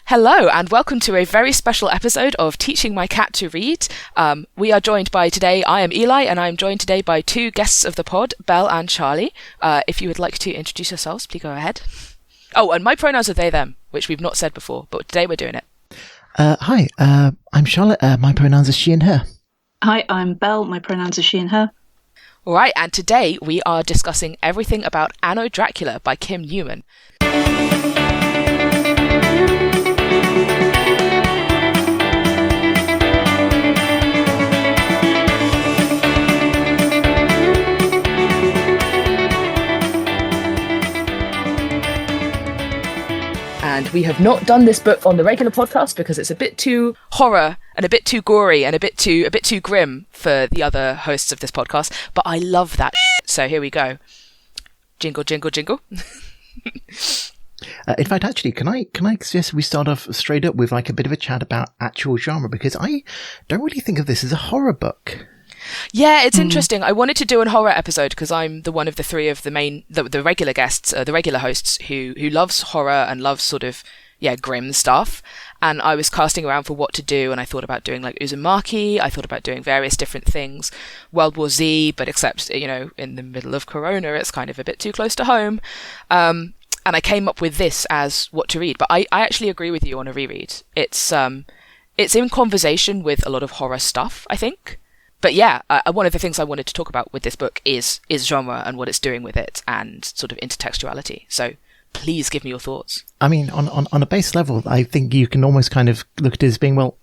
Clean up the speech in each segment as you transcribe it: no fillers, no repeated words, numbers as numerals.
Hello and welcome to a very special episode of Teaching My Cat to Read. We are joined by today, I am Eli, and I am joined today by two guests of the pod, Belle and Charlie. If you would like to introduce yourselves, please go ahead. Oh, and my pronouns are they, them, which we've not said before, but today we're doing it. Hi, I'm Charlotte. My pronouns are she and her. Hi, I'm Belle. My pronouns are she and her. All right, and today we are discussing everything about Anno Dracula by Kim Newman. And we have not done this book on the regular podcast because it's a bit too horror and a bit too gory and a bit too grim for the other hosts of this podcast. But I love that. So here we go. Jingle, jingle, jingle. In fact, actually, can I suggest we start off straight up with like a bit of a chat about actual genre, because I don't really think of this as a horror book. Yeah, it's interesting. I wanted to do a horror episode because I'm the one of the three of the regular guests, the regular hosts who loves horror and loves sort of, grim stuff. And I was casting around for what to do, and I thought about doing like Uzumaki, I thought about doing various different things, World War Z, but except, in the middle of Corona, it's kind of a bit too close to home. And I came up with this as what to read, but I actually agree with you on a reread. It's in conversation with a lot of horror stuff, I think. But yeah, one of the things I wanted to talk about with this book is genre and what it's doing with it and sort of intertextuality. So please give me your thoughts. I mean, on a base level, I think you can almost kind of look at it as being, well,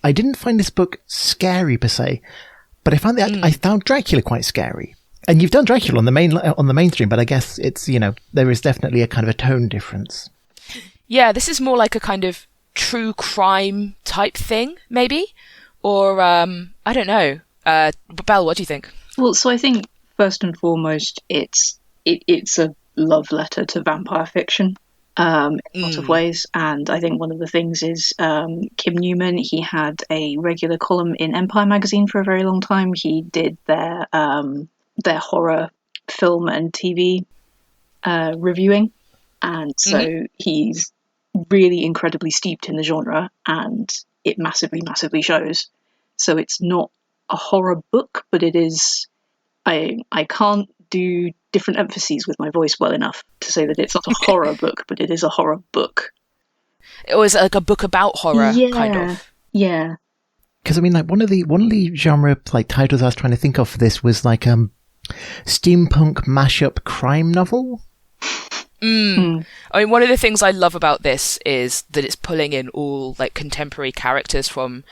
I didn't find this book scary per se, but I found Dracula quite scary. And you've done Dracula on the mainstream, but I guess it's, there is definitely a kind of a tone difference. Yeah, this is more like a kind of true crime type thing, maybe, or I don't know. Belle, what do you think? Well, so I think first and foremost, it's a love letter to vampire fiction in a lot of ways. And I think one of the things is Kim Newman, he had a regular column in Empire magazine for a very long time. He did their horror film and TV reviewing. And so he's really incredibly steeped in the genre, and it massively, massively shows. So it's not a horror book, but it is. I can't do different emphases with my voice well enough to say that it's not a horror book, but it is a horror book. It was like a book about horror, kind of. Yeah. Because I mean, like one of the genre like titles I was trying to think of for this was like steampunk mashup crime novel. I mean, one of the things I love about this is that it's pulling in all like contemporary characters from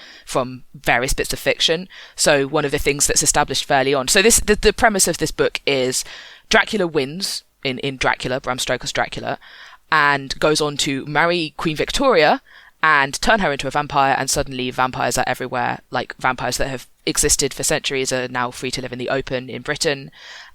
various bits of fiction. So one of the things that's established fairly on. So the premise of this book is Dracula wins in Dracula, Bram Stoker's Dracula, and goes on to marry Queen Victoria and turn her into a vampire, and suddenly vampires are everywhere. Like vampires that have existed for centuries are now free to live in the open in Britain.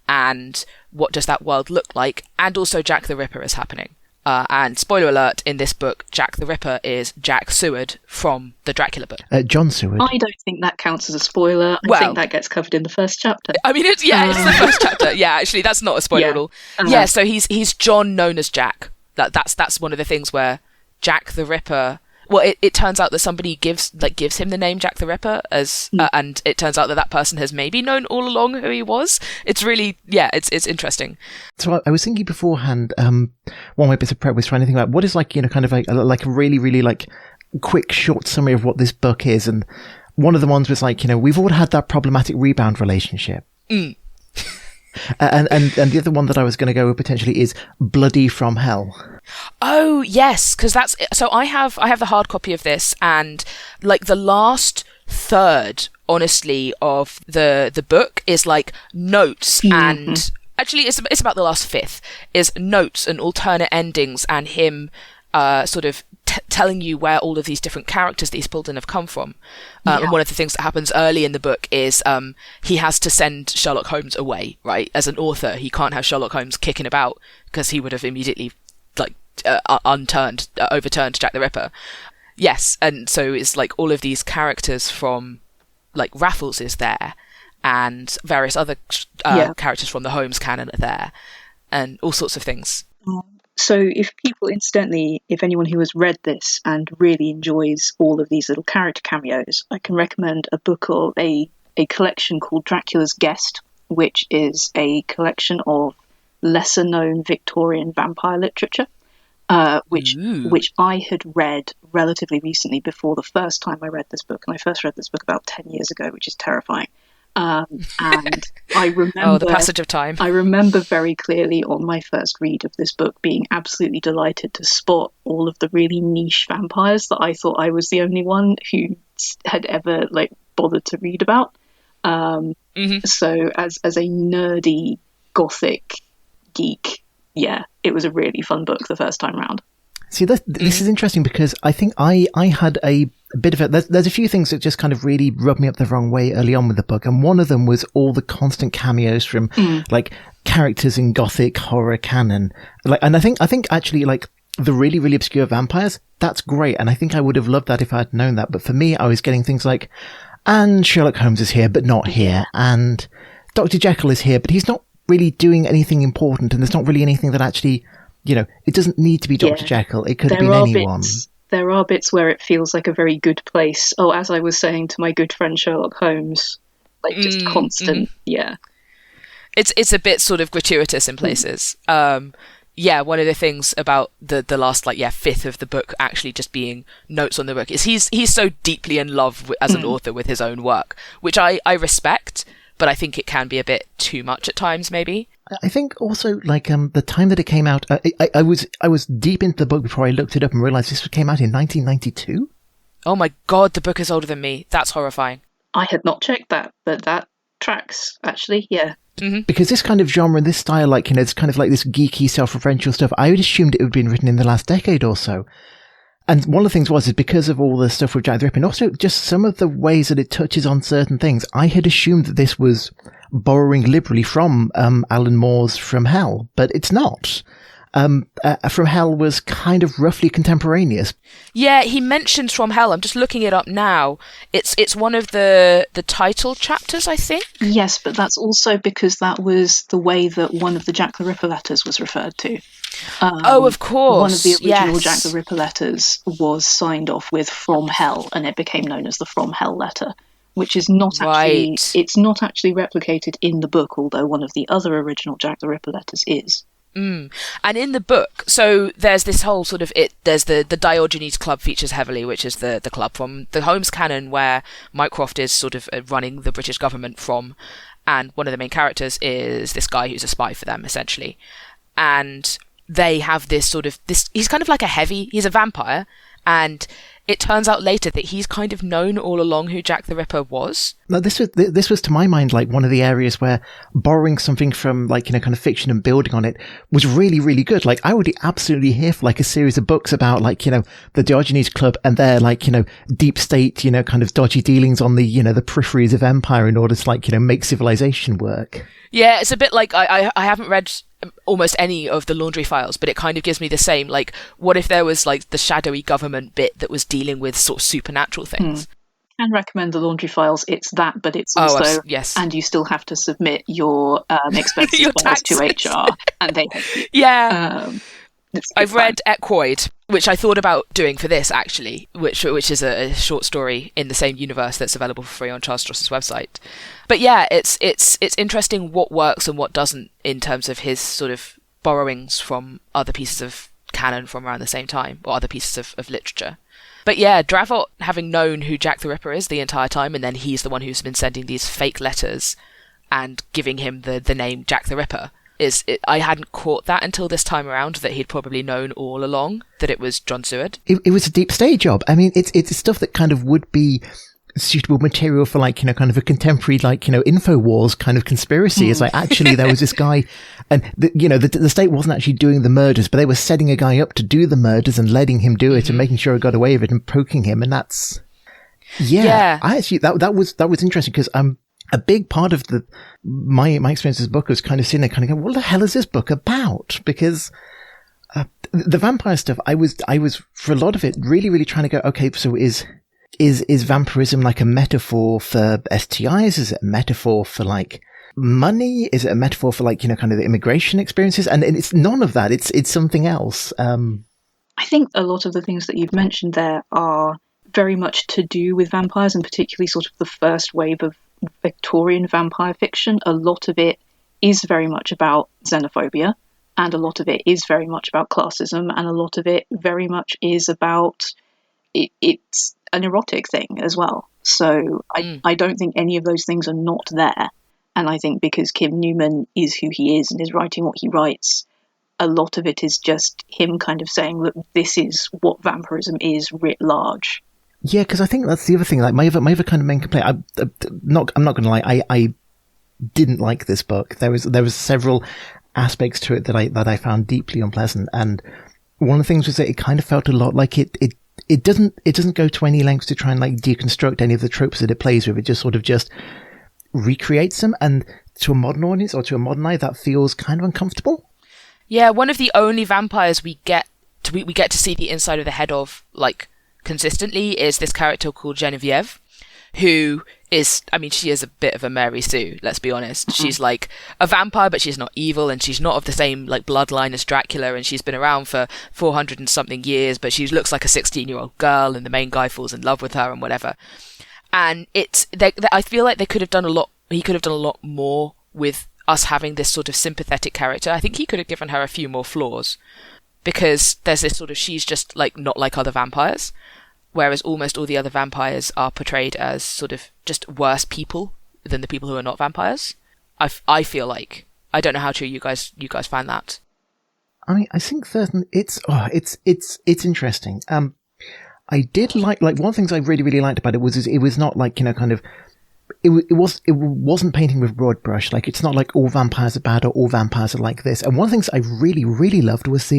And what does that world look like? And also Jack the Ripper is happening. And spoiler alert, in this book, Jack the Ripper is Jack Seward from the Dracula book. John Seward. I don't think that counts as a spoiler. I think that gets covered in the first chapter. I mean, it's the first chapter. Yeah, actually, that's not a spoiler at all. Yeah, so he's John known as Jack. That's one of the things where Jack the Ripper... Well, it turns out that somebody gives him the name Jack the Ripper as, and it turns out that person has maybe known all along who he was. It's really, it's interesting. So I was thinking beforehand, one of my bits of prep was trying to think about what is like, kind of like a really, really like quick short summary of what this book is. And one of the ones was like, we've all had that problematic rebound relationship. And the other one that I was going to go with potentially is Bloody from Hell. Oh yes, because that's so. I have the hard copy of this, and like the last third, honestly, of the book is like notes and actually it's about the last fifth is notes and alternate endings and him sort of telling you where all of these different characters that he's pulled in have come from. And one of the things that happens early in the book is he has to send Sherlock Holmes away, right? As an author, he can't have Sherlock Holmes kicking about because he would have immediately overturned Jack the Ripper. Yes, and so it's like all of these characters from like Raffles is there and various other characters from the Holmes canon are there and all sorts of things. So if people, incidentally, if anyone who has read this and really enjoys all of these little character cameos, I can recommend a book or a collection called Dracula's Guest, which is a collection of lesser known Victorian vampire literature, which I had read relatively recently before the first time I read this book. And I first read this book about 10 years ago, which is terrifying. And I remember the passage of time. I remember very clearly on my first read of this book being absolutely delighted to spot all of the really niche vampires that I thought I was the only one who had ever bothered to read about. So as a nerdy gothic geek, yeah, it was a really fun book the first time round. See, this is interesting because I think I had a bit of it. There's a few things that just kind of really rubbed me up the wrong way early on with the book, and one of them was all the constant cameos from characters in gothic horror canon. And I think actually the really, really obscure vampires, that's great, and I think I would have loved that if I had known that. But for me, I was getting things like, and Sherlock Holmes is here, but not here, and Dr. Jekyll is here, but he's not really doing anything important, and there's not really anything that actually, it doesn't need to be Dr. Jekyll. It could have been anyone. There are bits where it feels like a very good place. Oh, as I was saying to my good friend Sherlock Holmes, just constant, yeah. It's a bit sort of gratuitous in places. One of the things about the last fifth of the book actually just being notes on the book is he's so deeply in love as an author with his own work, which I respect, but I think it can be a bit too much at times, maybe. I think also the time that it came out, I was deep into the book before I looked it up and realized this came out in 1992. Oh my god, the book is older than me. That's horrifying. I had not checked that, but that tracks actually. Yeah. Mm-hmm. Because this kind of genre, this style, it's kind of like this geeky, self-referential stuff. I would assumed it would have been written in the last decade or so. And one of the things is because of all the stuff with Jack the Ripper, and also just some of the ways that it touches on certain things, I had assumed that this was borrowing liberally from Alan Moore's From Hell, but it's not. From Hell was kind of roughly contemporaneous. Yeah, he mentions From Hell. I'm just looking it up now. It's one of the title chapters, I think. Yes, but that's also because that was the way that one of the Jack the Ripper letters was referred to. Of course. One of the original Jack the Ripper letters was signed off with From Hell, and it became known as the From Hell letter, which is not actually it's not actually replicated in the book, although one of the other original Jack the Ripper letters is. And in the book, so there's this whole sort of there's the Diogenes Club features heavily, which is the club from the Holmes canon where Mycroft is sort of running the British government from, and one of the main characters is this guy who's a spy for them, essentially. And they have this he's kind of like he's a vampire, and it turns out later that he's kind of known all along who Jack the Ripper was. Now, this was to my mind one of the areas where borrowing something from kind of fiction and building on it was really, really good. I would be absolutely here for a series of books about the Diogenes Club and their deep state kind of dodgy dealings on the the peripheries of empire in order to make civilization work. Yeah, it's a bit like I haven't read almost any of the Laundry Files, but it kind of gives me the same, what if there was the shadowy government bit that was dealing with sort of supernatural things. Can recommend the Laundry Files. It's that, but it's also yes, and you still have to submit your expenses your files to HR, and they I've read Equoid, which I thought about doing for this actually, which is a short story in the same universe that's available for free on Charles Stross's website. But yeah, it's interesting what works and what doesn't in terms of his sort of borrowings from other pieces of canon from around the same time, or other pieces of literature. But yeah, Dravot having known who Jack the Ripper is the entire time, and then he's the one who's been sending these fake letters and giving him the name Jack the Ripper. I hadn't caught that until this time around, that he'd probably known all along that it was John Seward. It was a deep state job. I mean, it's stuff that kind of would be suitable material for kind of a contemporary InfoWars kind of conspiracy. It's actually there was this guy, and the state wasn't actually doing the murders, but they were setting a guy up to do the murders and letting him do it and making sure he got away with it and poking him, and that's I actually that was interesting because a big part of my experience with this book was kind of sitting there kind of going, what the hell is this book about? Because the vampire stuff, I was for a lot of it really, really trying to go, okay, so is vampirism a metaphor for STIs? Is it a metaphor for money? Is it a metaphor for like, kind of the immigration experiences? And it's none of that. It's something else. I think a lot of the things that you've mentioned there are very much to do with vampires, and particularly sort of the first wave of Victorian vampire fiction. A lot of it is very much about xenophobia, and a lot of it is very much about classism, and a lot of it very much is about it's an erotic thing as well. So I don't think any of those things are not there. And I think because Kim Newman is who he is and is writing what he writes, a lot of it is just him kind of saying, look, this is what vampirism is writ large. Yeah, because I think that's the other thing. Like my other kind of main complaint. I'm not going to lie. I didn't like this book. There was several aspects to it that I found deeply unpleasant. And one of the things was that it kind of felt a lot like it doesn't go to any lengths to try and like deconstruct any of the tropes that it plays with. It just sort of just recreates them, and to a modern audience or to a modern eye, that feels kind of uncomfortable. Yeah, one of the only vampires we get to see the inside of the head of, like, consistently is this character called Genevieve, who is, I mean, she is a bit of a Mary Sue, let's be honest. Mm-hmm. She's like a vampire, but she's not evil, and she's not of the same like bloodline as Dracula, and she's been around for 400 and something years, but she looks like a 16-year-old girl, and the main guy falls in love with her and whatever. And I feel like he could have done a lot more with us having this sort of sympathetic character. I think he could have given her a few more flaws, because there's this sort of, she's just like not like other vampires, whereas almost all the other vampires are portrayed as sort of just worse people than the people who are not vampires. I feel like, I don't know how true you guys find that. I mean, I think it's interesting. I did like one of the things I really, really liked about it was it was not like, kind of, it wasn't painting with broad brush. Like, it's not like all vampires are bad or all vampires are like this. And one of the things I really, really loved was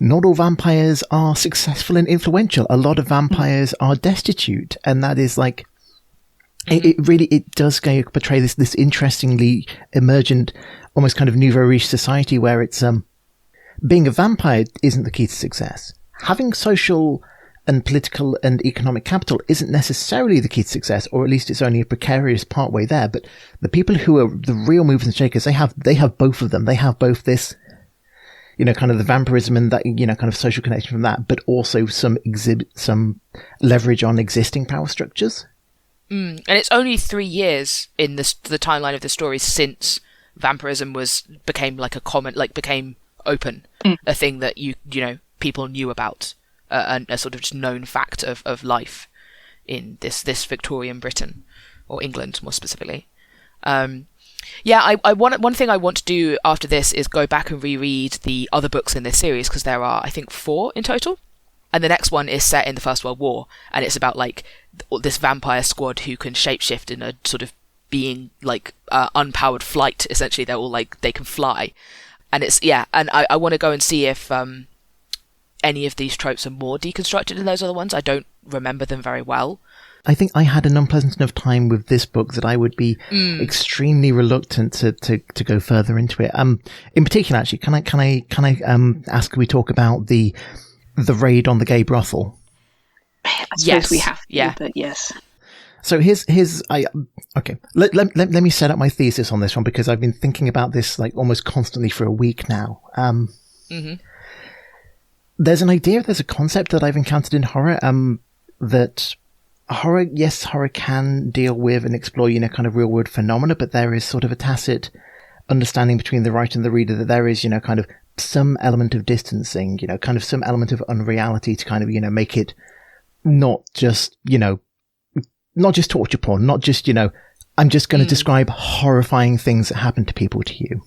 not all vampires are successful and influential. A lot of vampires are destitute. And that is like, it does portray this interestingly emergent, almost kind of nouveau riche society where it's, being a vampire isn't the key to success. Having social and political and economic capital isn't necessarily the key to success, or at least it's only a precarious part way there. But the people who are the real movers and shakers, they have both of them. They have both this, kind of the vampirism and that, kind of social connection from that, but also some leverage on existing power structures. And it's only 3 years in the timeline of the story since vampirism became open, a thing that people knew about, and a sort of just known fact of life in this Victorian Britain, or England more specifically. One thing I want to do after this is go back and reread the other books in this series, because there are, I think, 4 in total. And the next one is set in the First World War, and it's about like this vampire squad who can shapeshift in a sort of being like unpowered flight. Essentially, they're all like, they can fly. And and I want to go and see if any of these tropes are more deconstructed than those other ones. I don't remember them very well. I think I had an unpleasant enough time with this book that I would be extremely reluctant to go further into it. In particular, actually, can I ask? Can we talk about the raid on the gay brothel? I suppose we have to, but yes. So let me set up my thesis on this one, because I've been thinking about this like almost constantly for a week now. There's a concept that I've encountered in horror, that horror can deal with and explore, kind of real world phenomena, but there is sort of a tacit understanding between the writer and the reader that there is, kind of some element of distancing, kind of some element of unreality to kind of, make it not just torture porn, not just, I'm just going to describe horrifying things that happen to people to you.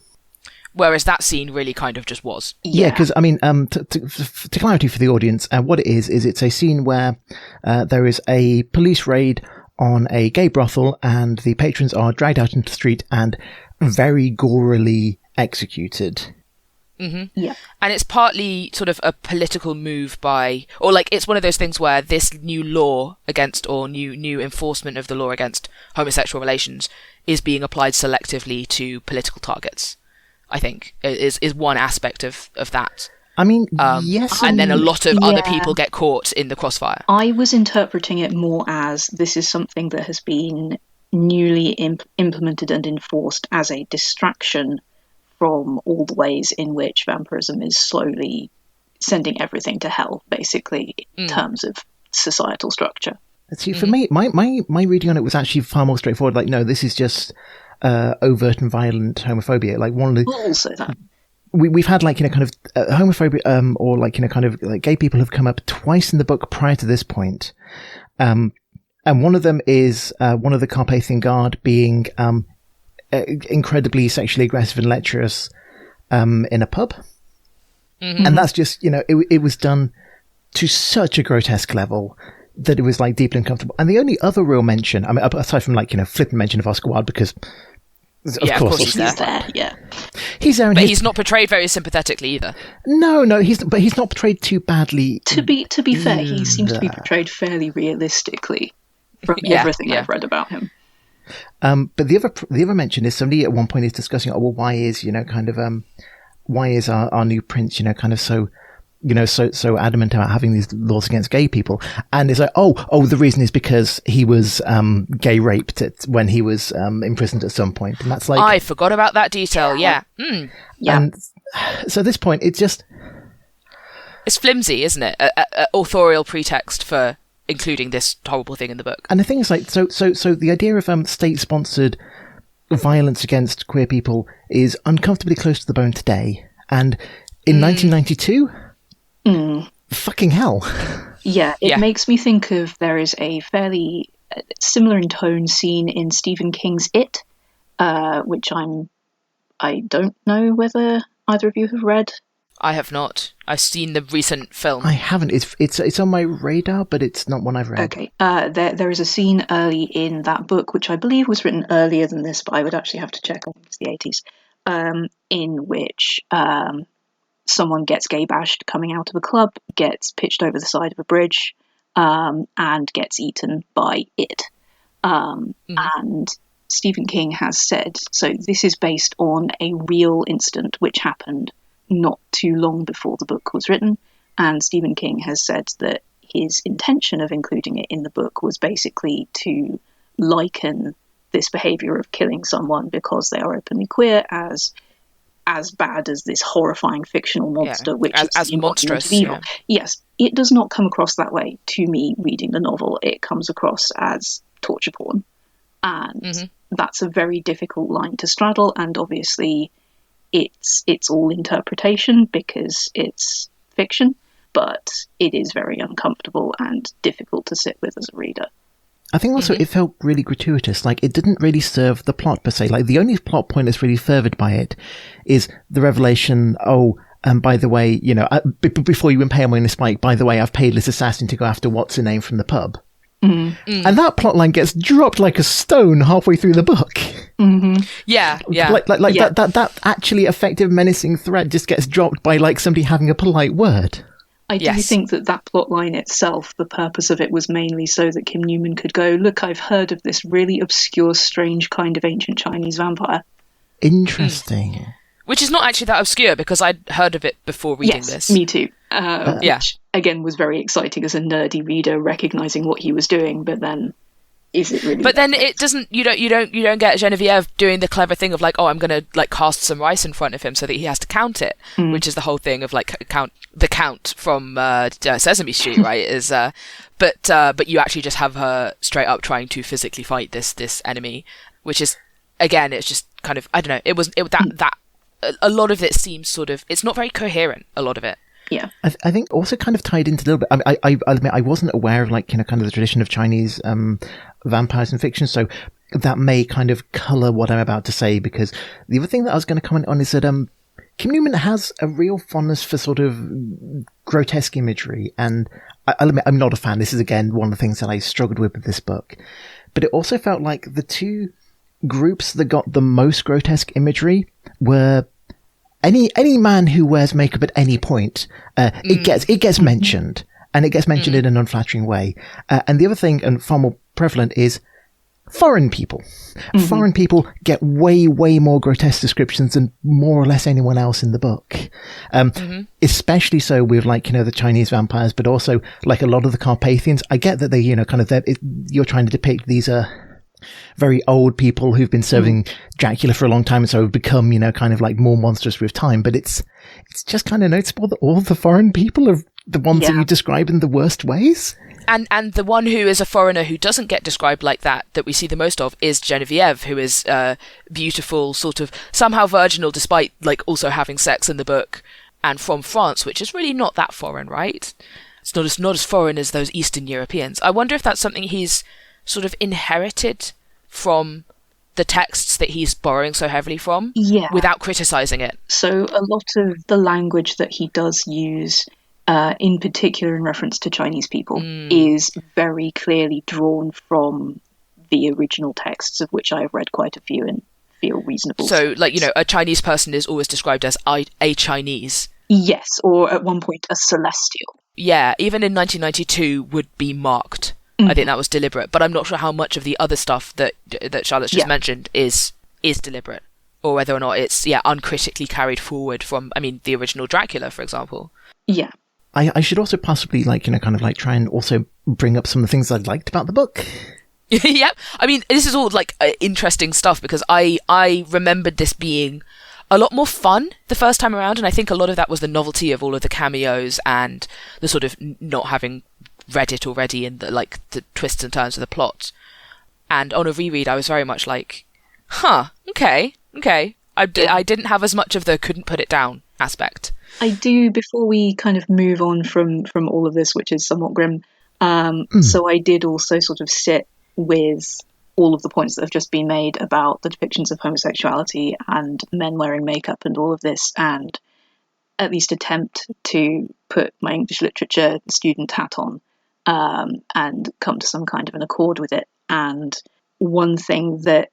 Whereas that scene really kind of just was. Yeah, because, I mean, to clarity for the audience, what it is it's a scene where there is a police raid on a gay brothel, and the patrons are dragged out into the street and very gorily executed. Mm-hmm. Yeah. And it's partly sort of a political move or like it's one of those things where this new law against, or new enforcement of the law against homosexual relations is being applied selectively to political targets. I think is one aspect of that. I mean, yes. And then a lot of other people get caught in the crossfire. I was interpreting it more as this is something that has been newly implemented and enforced as a distraction from all the ways in which vampirism is slowly sending everything to hell, basically, in terms of societal structure. See, for me, my reading on it was actually far more straightforward. Like, no, this is just overt and violent homophobia. Like, one of the... Also that. We've had, like, kind of homophobia, or, like, kind of, like, gay people have come up twice in the book prior to this point. And one of them is one of the Carpathian Guard being incredibly sexually aggressive and lecherous in a pub. And that's just, it was done to such a grotesque level that it was, like, deeply uncomfortable. And the only other real mention, I mean, aside from, like, flippant mention of Oscar Wilde, because of course he's there. Yeah. He's there, but he's not portrayed very sympathetically either. No, he's not portrayed too badly. To be fair, he seems to be portrayed fairly realistically from everything I've read about him. But the other mention is somebody at one point is discussing, why is why is our new prince kind of so so adamant about having these laws against gay people? And it's like, the reason is because he was gay raped when he was imprisoned at some point. And that's like, I forgot about that detail. Yeah. And so at this point, it's flimsy, isn't it? A authorial pretext for including this horrible thing in the book. And the thing is, like, so the idea of state-sponsored violence against queer people is uncomfortably close to the bone today. And in 1992, fucking hell. Yeah, it makes me think of, there is a fairly similar in tone scene in Stephen King's It, which I don't know whether either of you have read. I have not. I've seen the recent film. I haven't. It's on my radar, but it's not one I've read. Okay. There is a scene early in that book, which I believe was written earlier than this, but I would actually have to check on the 80s, in which someone gets gay bashed coming out of a club, gets pitched over the side of a bridge, and gets eaten by it. And Stephen King has said, so this is based on a real incident which happened not too long before the book was written, and Stephen King has said that his intention of including it in the book was basically to liken this behaviour of killing someone because they are openly queer as bad as this horrifying fictional monster, which is as monstrous. Evil. Yes, it does not come across that way to me reading the novel. It comes across as torture porn, and that's a very difficult line to straddle. And obviously, it's all interpretation because it's fiction, but it is very uncomfortable and difficult to sit with as a reader. I think also it felt really gratuitous. Like, it didn't really serve the plot per se. Like, the only plot point that's really furthered by it is the revelation, by the way, before you impale me on a spike, by the way, I've paid this assassin to go after what's her name from the pub. And that plotline gets dropped like a stone halfway through the book. Yeah. That actually effective menacing threat just gets dropped by, like, somebody having a polite word. I do think that plot line itself, the purpose of it was mainly so that Kim Newman could go, look, I've heard of this really obscure, strange kind of ancient Chinese vampire. Interesting. Which is not actually that obscure, because I'd heard of it before reading this. Yes, me too. Which, again, was very exciting as a nerdy reader, recognising what he was doing, but then... Is it really? But then it doesn't. You don't get Genevieve doing the clever thing of like, I'm going to like cast some rice in front of him so that he has to count it, which is the whole thing of like the count from Sesame Street, right? Is but you actually just have her straight up trying to physically fight this enemy, which is, again, it's just kind of, I don't know. That a lot of it seems sort of, it's not very coherent. A lot of it. Yeah, I think also kind of tied into a little bit. I admit I wasn't aware of like kind of the tradition of Chinese vampires in fiction, so that may kind of colour what I'm about to say. Because the other thing that I was going to comment on is that Kim Newman has a real fondness for sort of grotesque imagery, and I'll admit I'm not a fan. This is again one of the things that I struggled with this book, but it also felt like the two groups that got the most grotesque imagery were. Any man who wears makeup at any point, it gets mentioned, and it gets mentioned in an unflattering way. And the other thing, and far more prevalent, is foreign people. Foreign people get way more grotesque descriptions than more or less anyone else in the book. Especially so with like the Chinese vampires, but also like a lot of the Carpathians. I get that they you're trying to depict these very old people who've been serving Dracula for a long time, and so have become, kind of like more monstrous with time. But it's just kind of noticeable that all the foreign people are the ones that you describe in the worst ways. And the one who is a foreigner who doesn't get described like that we see the most of, is Genevieve, who is beautiful, sort of somehow virginal, despite like also having sex in the book, and from France, which is really not that foreign, right? It's not as foreign as those Eastern Europeans. I wonder if that's something he's sort of inherited from the texts that he's borrowing so heavily from, without criticizing it. So a lot of the language that he does use, in particular in reference to Chinese people, is very clearly drawn from the original texts, of which I have read quite a few and feel reasonable. So, like, a Chinese person is always described as a Chinese. Yes, or at one point a celestial. Yeah, even in 1992 would be marked. I think that was deliberate, but I'm not sure how much of the other stuff that Charlotte's just mentioned is deliberate, or whether or not it's uncritically carried forward from, the original Dracula, for example. Yeah. I should also possibly try and also bring up some of the things I liked about the book. Yep. This is all interesting stuff, because I remembered this being a lot more fun the first time around, and I think a lot of that was the novelty of all of the cameos and the sort of not having read it already and the twists and turns of the plot. And on a reread, I was very much like, okay. I didn't have as much of the couldn't put it down aspect. I do, before we kind of move on from all of this, which is somewhat grim, so I did also sort of sit with all of the points that have just been made about the depictions of homosexuality and men wearing makeup and all of this, and at least attempt to put my English literature student hat on, and come to some kind of an accord with it. And one thing that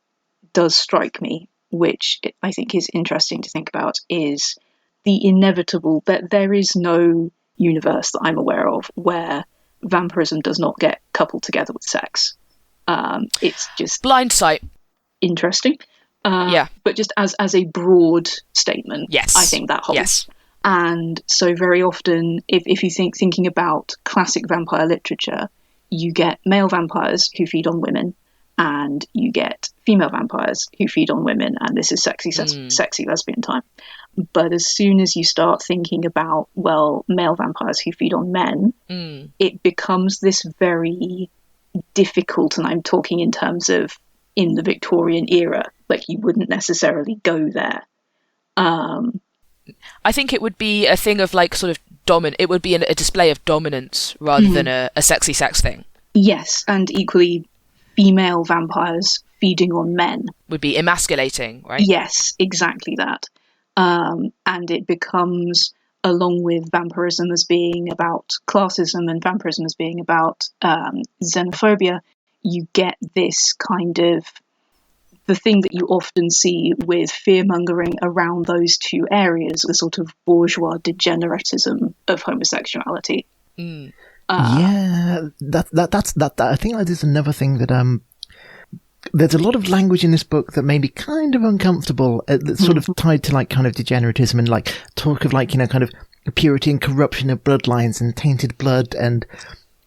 does strike me, which I think is interesting to think about, is the inevitable that there is no universe that I'm aware of where vampirism does not get coupled together with sex. It's just blindsight. Interesting. But just as a broad statement, yes, I think that holds. Yes. And so very often, if you thinking about classic vampire literature, you get male vampires who feed on women, and you get female vampires who feed on women, and this is sexy lesbian time. But as soon as you start thinking about, male vampires who feed on men, it becomes this very difficult, and I'm talking in terms of in the Victorian era, you wouldn't necessarily go there. I think it would be a thing of sort of it would be a display of dominance rather than a sexy sex thing. Yes, and equally female vampires feeding on men would be emasculating, right? Yes, exactly that. And it becomes, along with vampirism as being about classism and vampirism as being about xenophobia, you get this kind of the thing that you often see with fear-mongering around those two areas, the sort of bourgeois degeneratism of homosexuality. That's I think that is another thing that there's a lot of language in this book that made me kind of uncomfortable, that's sort of tied to kind of degeneratism and talk of kind of purity and corruption of bloodlines and tainted blood and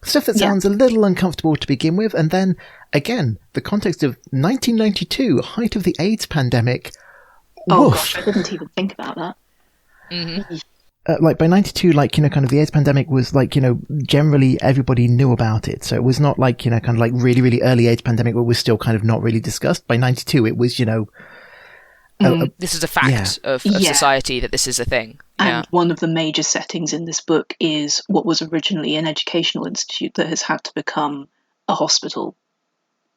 stuff that sounds a little uncomfortable to begin with. And then again, the context of 1992, height of the AIDS pandemic. Oh gosh, I didn't even think about that. Mm-hmm. By 92, kind of the AIDS pandemic was generally everybody knew about it. So it was not kind of really, really early AIDS pandemic where it was still kind of not really discussed. By 92, it was, this is a fact of society that this is a thing. And one of the major settings in this book is what was originally an educational institute that has had to become a hospital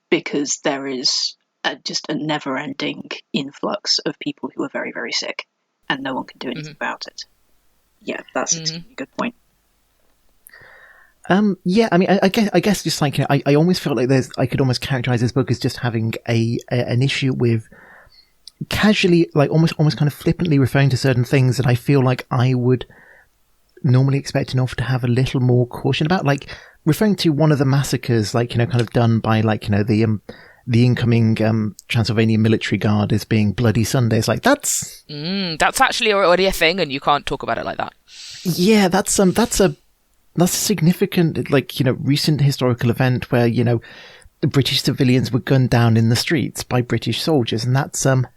because there is just a never-ending influx of people who are very, very sick and no one can do anything about it. Yeah, that's a good point. I guess just I almost felt like I could almost characterize this book as just having an issue with casually, almost kind of flippantly referring to certain things that I feel like I would normally expect an author to have a little more caution about, referring to one of the massacres, kind of done by the incoming Transylvanian military guard as being Bloody Sundays. That's actually already a thing, and you can't talk about it like that. Yeah, that's a significant recent historical event where the British civilians were gunned down in the streets by British soldiers, and that's something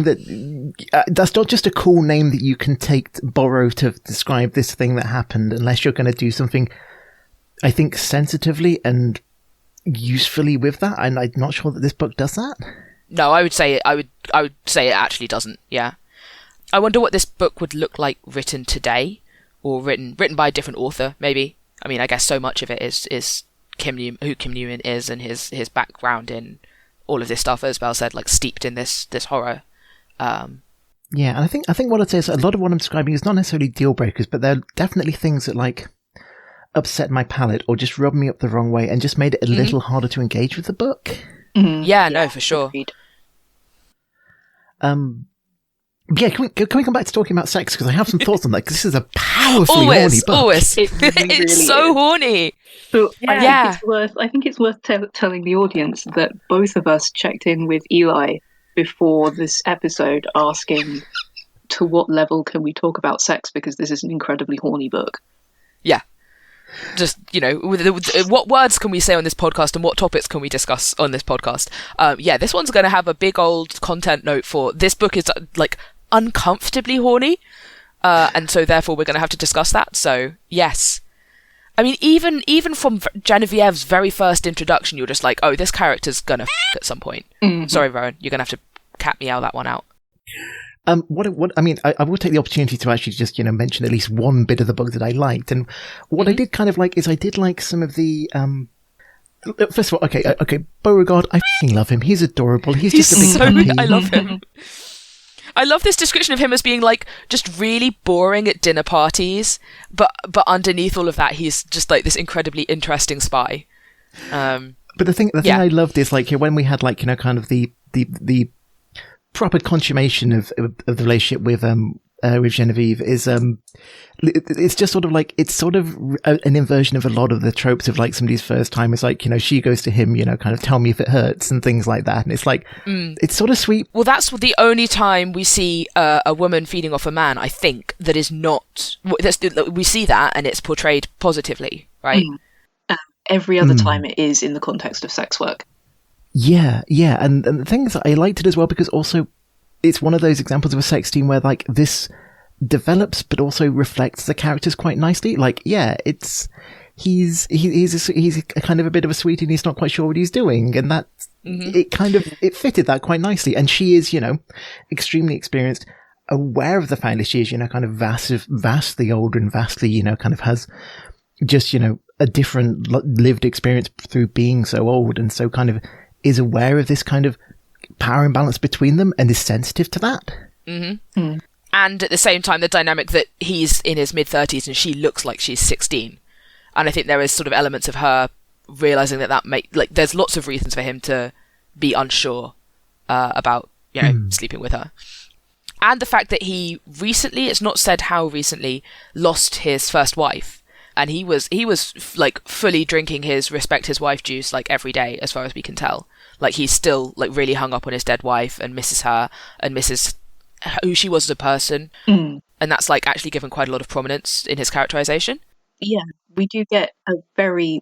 that that's not just a cool name that you can borrow to describe this thing that happened, unless you're going to do something, I think, sensitively and usefully with that. And I'm not sure that this book does that. No, I would say it actually doesn't. Yeah, I wonder what this book would look like written today, or written by a different author, maybe. I mean, I guess so much of it is who Kim Newman is, and his background in all of this stuff, as Belle said, like steeped in this horror. Yeah, and I think what I'd say is a lot of what I'm describing is not necessarily deal breakers, but they're definitely things that like upset my palate or just rubbed me up the wrong way and just made it a little harder to engage with the book. Yeah, no, for sure. Yeah, can we come back to talking about sex? Because I have some thoughts on that, because this is a powerfully horny book. Always. It really, it's really so is. horny. So Yeah. I think it's worth telling the audience that both of us checked in with Eli before this episode, asking to what level can we talk about sex, because this is an incredibly horny book. Yeah. Just, what words can we say on this podcast and what topics can we discuss on this podcast? This one's going to have a big old content note for this book is like uncomfortably horny. And so therefore we're going to have to discuss that. So yes. I mean, even from Genevieve's very first introduction, you're just like, oh, this character's going to at some point. Mm-hmm. Sorry, Rowan, you're going to have to cat meow that one out. I will take the opportunity to actually just, mention at least one bit of the book that I liked. And what I did kind of like is I did like some of the, first of all, okay, Beauregard, I f***ing love him. He's adorable. He's just a big puppy. I love him. I love this description of him as being like just really boring at dinner parties, but underneath all of that, he's just like this incredibly interesting spy. But the thing I loved is like when we had like, kind of the proper consummation of the relationship with Genevieve is it's just sort of like it's sort of an inversion of a lot of the tropes of like somebody's first time. It's like she goes to him, kind of tell me if it hurts and things like that, and it's like it's sort of sweet. Well, that's the only time we see a woman feeding off a man, I think, that is not. We see that and it's portrayed positively, right? Every other time it is in the context of sex work. Yeah, and the thing is, I liked it as well because also it's one of those examples of a sex scene where like this develops but also reflects the characters quite nicely. Like, yeah, he's a kind of a bit of a sweetie and he's not quite sure what he's doing, and that it fitted that quite nicely. And she is, extremely experienced, aware of the fact that she is, kind of vastly older and vastly, kind of has just, a different lived experience through being so old, and so kind of is aware of this kind of power imbalance between them and is sensitive to that. And at the same time, the dynamic that he's in his mid-30s and she looks like she's 16. And I think there is sort of elements of her realising that there's lots of reasons for him to be unsure about, sleeping with her. And the fact that he recently, it's not said how recently, lost his first wife. And he was like fully drinking his respect his wife juice like every day, as far as we can tell. Like he's still like really hung up on his dead wife and misses her and misses who she was as a person. And that's like actually given quite a lot of prominence in his characterization. Yeah, we get a very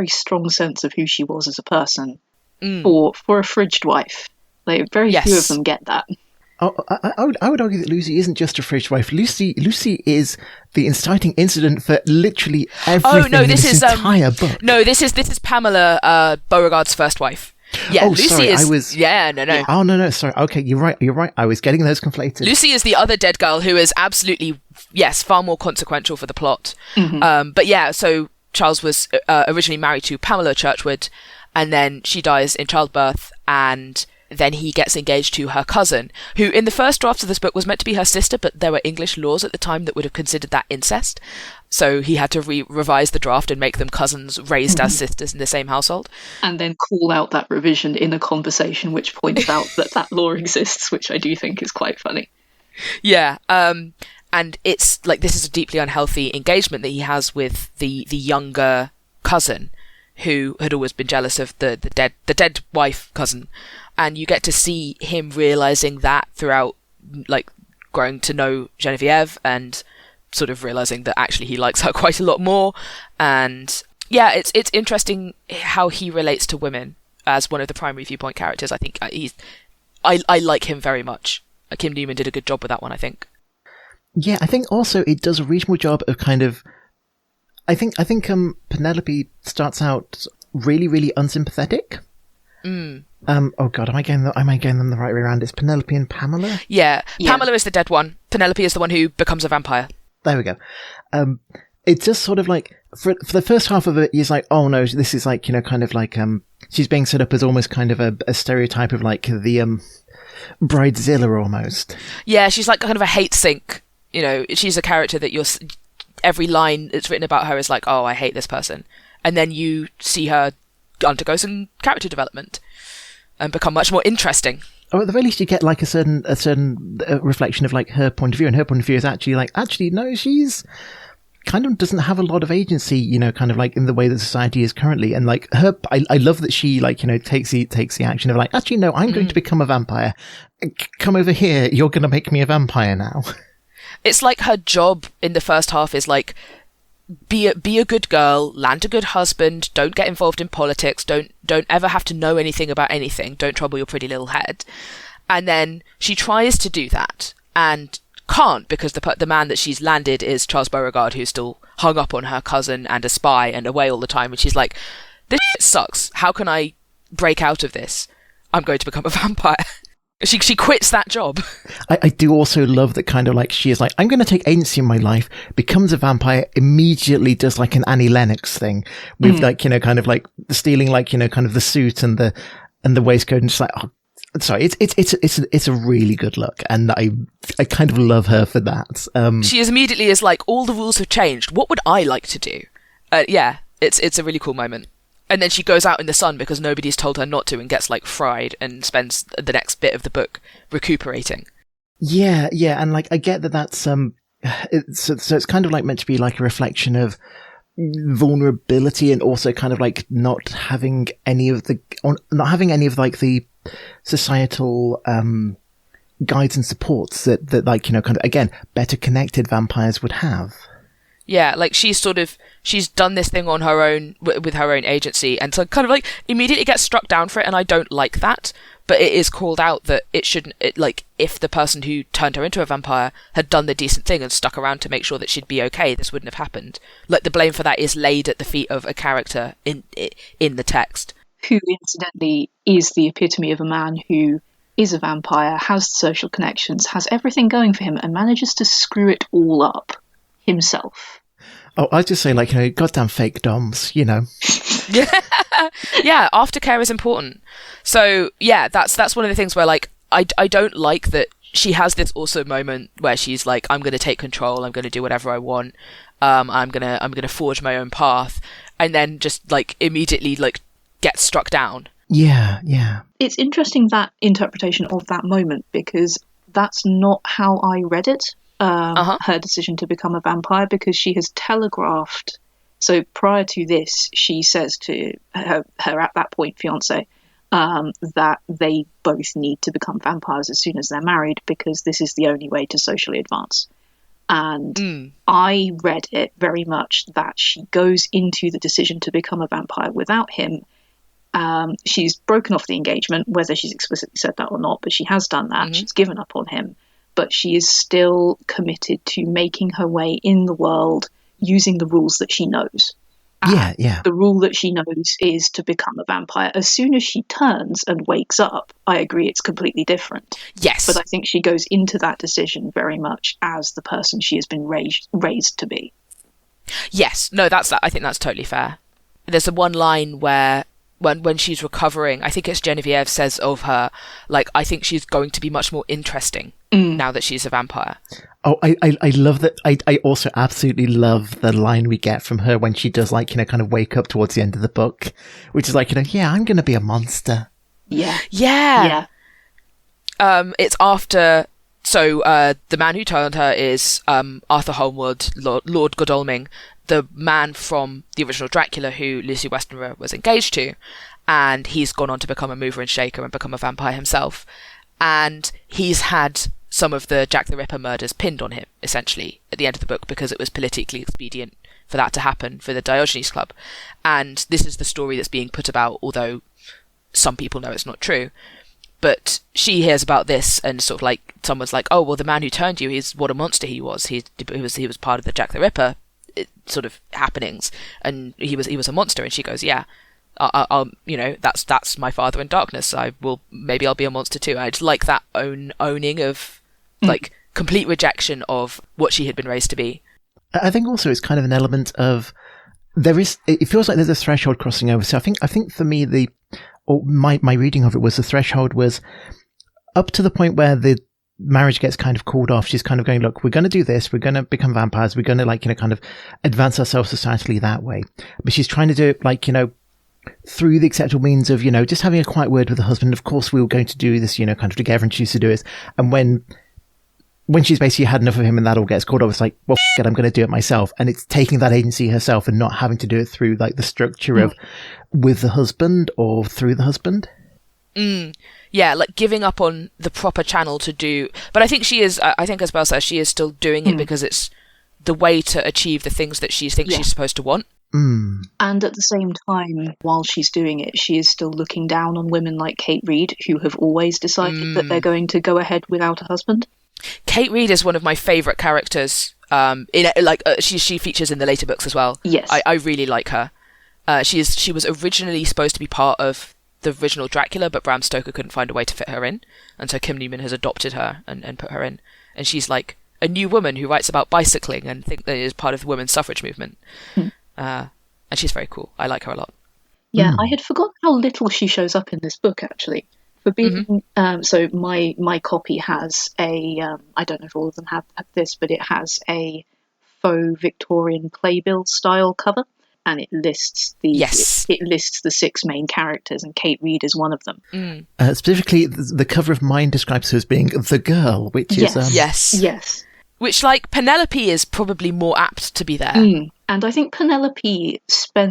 strong sense of who she was as a person for a fridged wife. Like very few of them get that. Oh, I would argue that Lucy isn't just a fridge wife. Lucy is the inciting incident for literally everything in this entire book. No, this is Pamela Beauregard's first wife. Yeah, Lucy sorry, is. Yeah, no. Oh no, sorry. Okay, you're right. I was getting those conflated. Lucy is the other dead girl who is absolutely far more consequential for the plot. But yeah, so Charles was originally married to Pamela Churchwood, and then she dies in childbirth, and then he gets engaged to her cousin, who in the first drafts of this book was meant to be her sister, but there were English laws at the time that would have considered that incest. So he had to revise the draft and make them cousins raised as sisters in the same household. And then call out that revision in a conversation which points out that law exists, which I do think is quite funny. Yeah. And it's like, this is a deeply unhealthy engagement that he has with the younger cousin, who had always been jealous of the dead wife cousin. And you get to see him realizing that throughout, like, growing to know Genevieve and sort of realizing that actually he likes her quite a lot more. And Yeah, it's interesting how he relates to women as one of the primary viewpoint characters. I think I like him very much. Kim Newman did a good job with that one, I think. Yeah, I think also it does a reasonable job of kind of. I think Penelope starts out really, really unsympathetic. Oh God, am I getting them the right way around? It's Penelope and Pamela? Yeah. Pamela is the dead one. Penelope is the one who becomes a vampire. There we go. It's just sort of like, for the first half of it, he's like, oh no, this is like, kind of like, she's being set up as almost kind of a stereotype of like the, Bridezilla almost. Yeah, she's like kind of a hate sink. She's a character that every line that's written about her is like, oh, I hate this person. And then you see her undergo some character development and become much more interesting. Or at the very least, you get like a certain reflection of like her point of view, and her point of view is actually no, she's kind of doesn't have a lot of agency, kind of like in the way that society is currently. And like her, I love that she like takes the action of like, actually no, I'm going to become a vampire. Come over here, you're going to make me a vampire now. It's like her job in the first half is like, be a good girl, land a good husband, don't get involved in politics, don't ever have to know anything about anything, don't trouble your pretty little head. And then she tries to do that and can't, because the man that she's landed is Charles Beauregard, who's still hung up on her cousin and a spy and away all the time. And she's like, this shit sucks. How can I break out of this? I'm going to become a vampire. She quits that job. I do also love that kind of like she is like, I'm going to take agency in my life, becomes a vampire, immediately does like an Annie Lennox thing with like, kind of like stealing like, kind of the suit and the waistcoat and just like, oh, sorry, it's a really good look. And I kind of love her for that. She immediately is like, all the rules have changed. What would I like to do? Yeah, it's a really cool moment. And then she goes out in the sun because nobody's told her not to and gets like fried and spends the next bit of the book recuperating. Yeah. And like, I get that that's, so it's kind of like meant to be like a reflection of vulnerability and also kind of like not having any of like the societal, guides and supports that like, kind of, again, better connected vampires would have. Yeah, like she's done this thing on her own, with her own agency, and so kind of like immediately gets struck down for it, and I don't like that, but it is called out that it shouldn't, like, if the person who turned her into a vampire had done the decent thing and stuck around to make sure that she'd be okay, this wouldn't have happened. Like, the blame for that is laid at the feet of a character in the text. Who, incidentally, is the epitome of a man who is a vampire, has social connections, has everything going for him, and manages to screw it all up himself. Oh, I'd just say, like, goddamn fake doms, Yeah, aftercare is important. So, yeah, that's one of the things where, like, I don't like that she has this also moment where she's like, I'm going to take control, I'm going to do whatever I want, I'm going to forge my own path, and then just, like, immediately, like, gets struck down. Yeah. It's interesting, that interpretation of that moment, because that's not how I read it. Her decision to become a vampire, because she has telegraphed. So prior to this, she says to her at that point fiance that they both need to become vampires as soon as they're married, because this is the only way to socially advance. And I read it very much that she goes into the decision to become a vampire without him. She's broken off the engagement, whether she's explicitly said that or not, but she has done that. She's given up on him. But she is still committed to making her way in the world using the rules that she knows. Yeah. The rule that she knows is to become a vampire. As soon as she turns and wakes up, I agree it's completely different. Yes. But I think she goes into that decision very much as the person she has been raised to be. Yes. No, I think that's totally fair. There's a one line where when she's recovering, I think it's Genevieve says of her, like, I think she's going to be much more interesting now that she's a vampire. Oh, I love that. I also absolutely love the line we get from her when she does, like, kind of wake up towards the end of the book, which is like, yeah, I'm going to be a monster. Yeah. It's after, so the man who turned her is Arthur Holmwood, Lord Godalming, the man from the original Dracula who Lucy Westenra was engaged to, and he's gone on to become a mover and shaker and become a vampire himself. And he's had some of the Jack the Ripper murders pinned on him, essentially, at the end of the book, because it was politically expedient for that to happen for the Diogenes Club. And this is the story that's being put about, although some people know it's not true. But she hears about this and sort of like, someone's like, oh, well, the man who turned you, what a monster he was. He was part of the Jack the Ripper sort of happenings, and he was a monster. And she goes, yeah, I'll that's my father in darkness. Maybe I'll be a monster too. I just like that owning of like complete rejection of what she had been raised to be. I think also it's kind of an element of it feels like there's a threshold crossing over. So I think for me my reading of it was the threshold was up to the point where the marriage gets kind of called off. She's kind of going, look, we're going to do this. We're going to become vampires. We're going to kind of advance ourselves societally that way. But she's trying to do it through the acceptable means of, just having a quiet word with the husband. Of course, we were going to do this, kind of together, and choose to do it. And when she's basically had enough of him and that all gets called off, it's like, well, f- it, I'm going to do it myself. And it's taking that agency herself and not having to do it through like the structure of with the husband or through the husband. Yeah, like giving up on the proper channel to do. But I think she is, I think as Belle says, she is still doing it because it's the way to achieve the things that she thinks she's supposed to want. And at the same time, while she's doing it, she is still looking down on women like Kate Reid, who have always decided that they're going to go ahead without a husband. Kate Reid is one of my favourite characters. She features in the later books as well. Yes, I really like her. She was originally supposed to be part of the original Dracula, but Bram Stoker couldn't find a way to fit her in, and so Kim Newman has adopted her and put her in. And she's like a new woman who writes about bicycling and think that is part of the women's suffrage movement. And she's very cool. I like her a lot. Yeah, I had forgotten how little she shows up in this book, actually. For being, so my copy has a, I don't know if all of them have this, but it has a faux Victorian playbill style cover, and it lists it lists the 6 main characters, and Kate Reid is one of them. Specifically, the cover of mine describes her as being the girl, which is yes. Which, like, Penelope is probably more apt to be there. And I think Penelope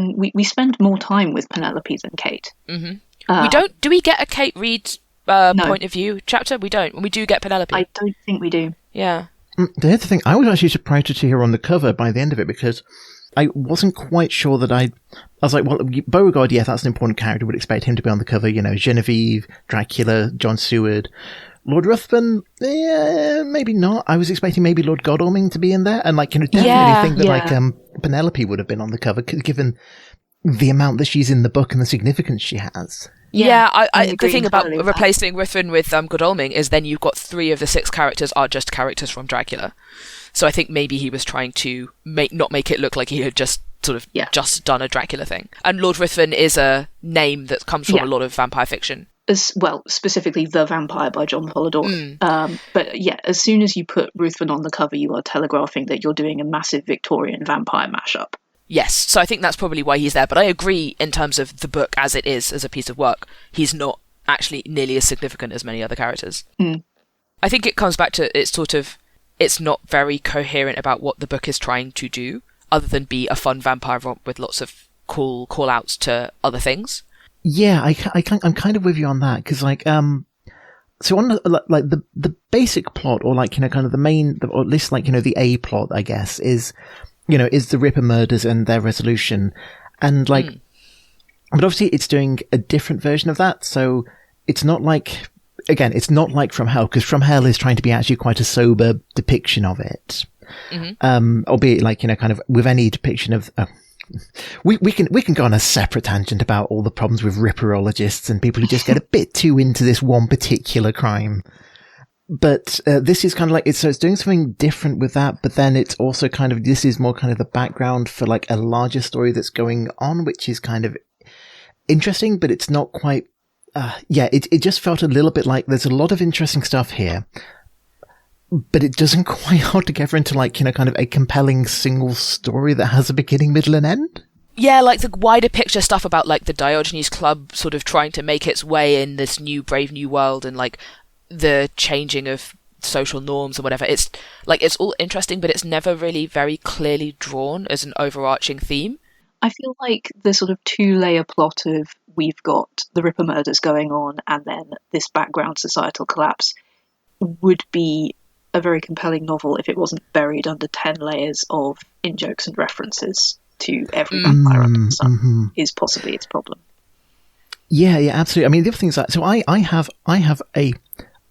we spend more time with Penelope than Kate. We don't. Do we get a Kate Reid point of view chapter? We don't. We do get Penelope. I don't think we do. Yeah. The other thing, I was actually surprised to see her on the cover by the end of it, because I wasn't quite sure that I was like, well, Beauregard, yeah, that's an important character. Would expect him to be on the cover. Genevieve, Dracula, John Seward. Lord Ruthven, maybe not. I was expecting maybe Lord Godalming to be in there, and definitely think that Penelope would have been on the cover, given the amount that she's in the book and the significance she has. Yeah, I the thing about replacing Ruthven with Godalming is then you've got 3 of the 6 characters are just characters from Dracula. So I think maybe he was trying to not make it look like he had just sort of just done a Dracula thing. And Lord Ruthven is a name that comes from a lot of vampire fiction. As well, specifically The Vampire by John Polidori. But yeah, as soon as you put Ruthven on the cover, you are telegraphing that you're doing a massive Victorian vampire mashup. Yes, so I think that's probably why he's there. But I agree in terms of the book as it is, as a piece of work, he's not actually nearly as significant as many other characters. I think it comes back to it's not very coherent about what the book is trying to do, other than be a fun vampire romp with lots of cool call-outs to other things. Yeah, I'm kind of with you on that, because so on the basic plot, or kind of the main, or at least the A plot, I guess, is the Ripper murders and their resolution, and but obviously it's doing a different version of that. So it's not like, again, it's not like From Hell, because From Hell is trying to be actually quite a sober depiction of it, albeit kind of with any depiction of. We can go on a separate tangent about all the problems with ripperologists and people who just get a bit too into this one particular crime. But this is kind of like it's doing something different with that. But then it's also kind of, this is more kind of the background for a larger story that's going on, which is kind of interesting, but it's not quite. It just felt a little bit like there's a lot of interesting stuff here, but it doesn't quite hold together into kind of a compelling single story that has a beginning, middle, and end. Yeah, like the wider picture stuff about the Diogenes Club sort of trying to make its way in this new brave new world, and the changing of social norms and whatever. It's it's all interesting, but it's never really very clearly drawn as an overarching theme. I feel like the sort of 2-layer plot of we've got the Ripper murders going on and then this background societal collapse would be a very compelling novel if it wasn't buried under 10 layers of in-jokes and references to every vampire under the sun, is possibly its problem. Yeah, absolutely. I mean, the other thing is that, so I have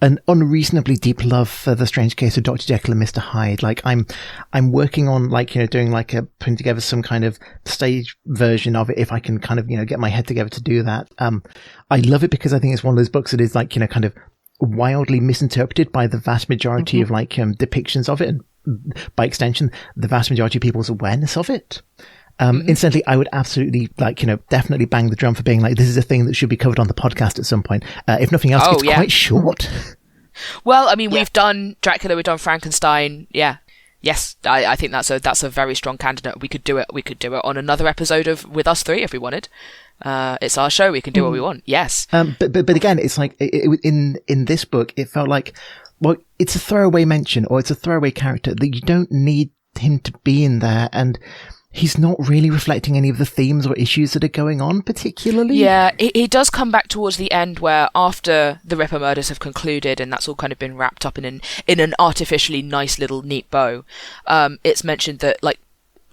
an unreasonably deep love for The Strange Case of Dr. Jekyll and Mr. Hyde. Like, I'm working on, like, you know, doing like putting together some kind of stage version of it, if I can kind of, you know, get my head together to do that. I love it because I think it's one of those books that is, like, you know, kind of wildly misinterpreted by the vast majority of, like, depictions of it, and by extension, the vast majority of people's awareness of it. Incidentally, I would absolutely, like, you know, definitely bang the drum for being like, this is a thing that should be covered on the podcast at some point. If nothing else, it's quite short. Well, I mean, we've done Dracula, we've done Frankenstein. Yeah. Yes, I think that's a very strong candidate. We could do it on another episode with us three if we wanted. It's our show. We can do what we want. Yes. But again, it's like in this book, it felt like, well, it's a throwaway mention or it's a throwaway character that you don't need him to be in there, and he's not really reflecting any of the themes or issues that are going on particularly. Yeah, he does come back towards the end where after the Ripper murders have concluded and that's all kind of been wrapped up in an artificially nice little neat bow. It's mentioned that, like,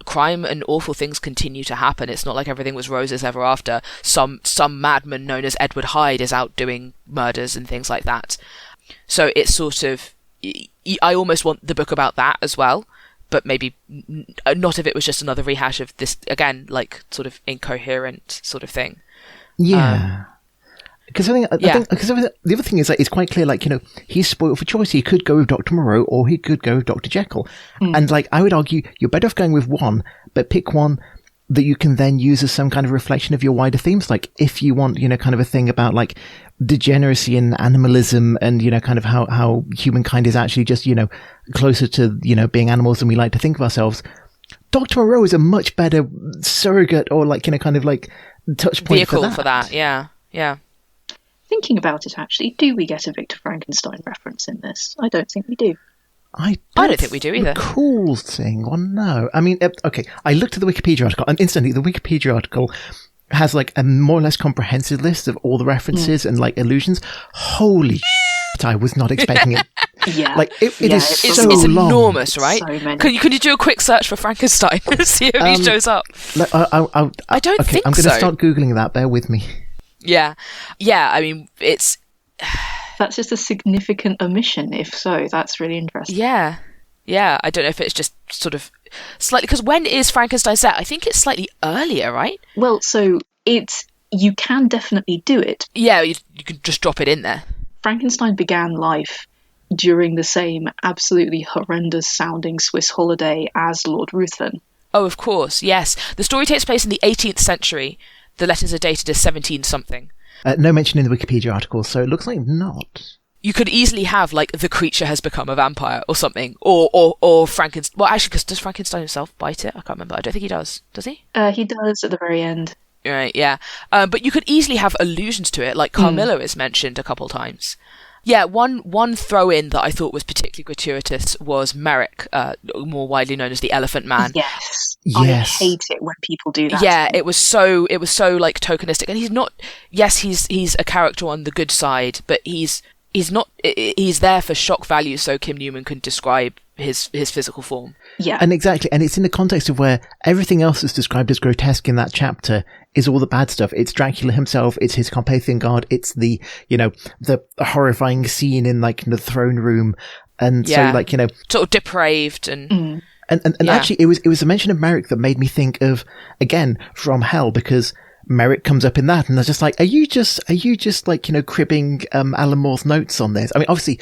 crime and awful things continue to happen. It's not like everything was roses ever after. Some madman known as Edward Hyde is out doing murders and things like that. So it's sort of, I almost want the book about that as well. But maybe not if it was just another rehash of this, again, like, sort of incoherent sort of thing. Yeah. Because I think the other thing is that it's quite clear, like, you know, he's spoiled for choice. He could go with Dr. Moreau or he could go with Dr. Jekyll. And, like, I would argue you're better off going with one, but pick one that you can then use as some kind of reflection of your wider themes. Like, if you want, you know, kind of a thing about, like, degeneracy and animalism and, you know, kind of how humankind is actually just, you know, closer to, you know, being animals than we like to think of ourselves. Dr. Moreau is a much better surrogate or, like, you know, kind of like touch point vehicle for that. Yeah. Thinking about it, actually, do we get a Victor Frankenstein reference in this? I don't think we do. I don't think we do either. Cool thing, or no? I mean, okay, I looked at the Wikipedia article, and instantly the Wikipedia article has, like, a more or less comprehensive list of all the references and, like, allusions. Holy shit, I was not expecting it. Yeah. Like, it's it's long. Enormous, right? So many. Can you do a quick search for Frankenstein and see if he shows up? I don't think I'm going so. to start Googling that. Bear with me. Yeah. I mean, it's... That's just a significant omission. If so, that's really interesting. Yeah. I don't know if it's just sort of slightly, because when is Frankenstein set? I think it's slightly earlier, right? Well, so you can definitely do it. Yeah, you can just drop it in there. Frankenstein began life during the same absolutely horrendous sounding Swiss holiday as Lord Ruthven. Oh, of course, yes. The story takes place in the 18th century. The letters are dated as 17-something. No mention in the Wikipedia article, so it looks like not. You could easily have, like, the creature has become a vampire or something, or Frankenstein. Well, actually, because does Frankenstein himself bite it? I can't remember. I don't think he does. Does he? He does at the very end. Right, yeah. But you could easily have allusions to it, like Carmilla is mentioned a couple times. Yeah, one throw-in that I thought was particularly gratuitous was Merrick, more widely known as the Elephant Man. Yes. I hate it when people do that. Yeah, it was so like tokenistic, and he's not. Yes, he's a character on the good side, but he's not. He's there for shock value, so Kim Newman can describe his physical form. Yeah, and exactly, and it's in the context of where everything else that's described as grotesque in that chapter is all the bad stuff. It's Dracula himself. It's his Carpathian guard. It's the, you know, the horrifying scene in, like, the throne room, and so, like, you know, sort of depraved and. And actually, it was a mention of Merrick that made me think of, again, From Hell, because Merrick comes up in that, and I was just like, are you just like, you know, cribbing Alan Moore's notes on this? I mean, obviously,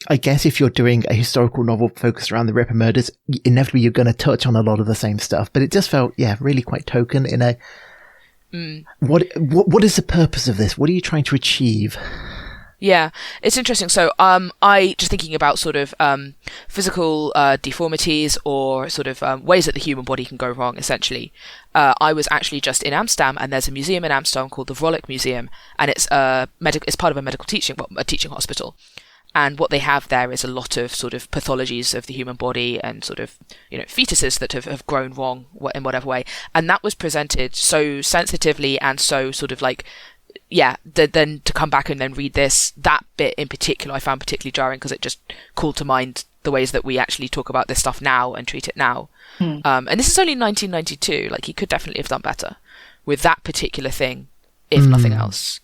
I guess if you're doing a historical novel focused around the Ripper murders, inevitably you're going to touch on a lot of the same stuff. But it just felt, really quite token in a. What is the purpose of this? What are you trying to achieve? Yeah, it's interesting. So, I just thinking about sort of physical deformities or sort of ways that the human body can go wrong. Essentially, I was actually just in Amsterdam, and there's a museum in Amsterdam called the Vrolijk Museum, and it's it's part of a medical teaching, a teaching hospital. And what they have there is a lot of sort of pathologies of the human body and sort of, you know, fetuses that have grown wrong in whatever way. And that was presented so sensitively and so sort of like, then to come back and then read that bit in particular, I found particularly jarring because it just called to mind the ways that we actually talk about this stuff now and treat it now. And this is only 1992. Like, he could definitely have done better with that particular thing, if nothing else.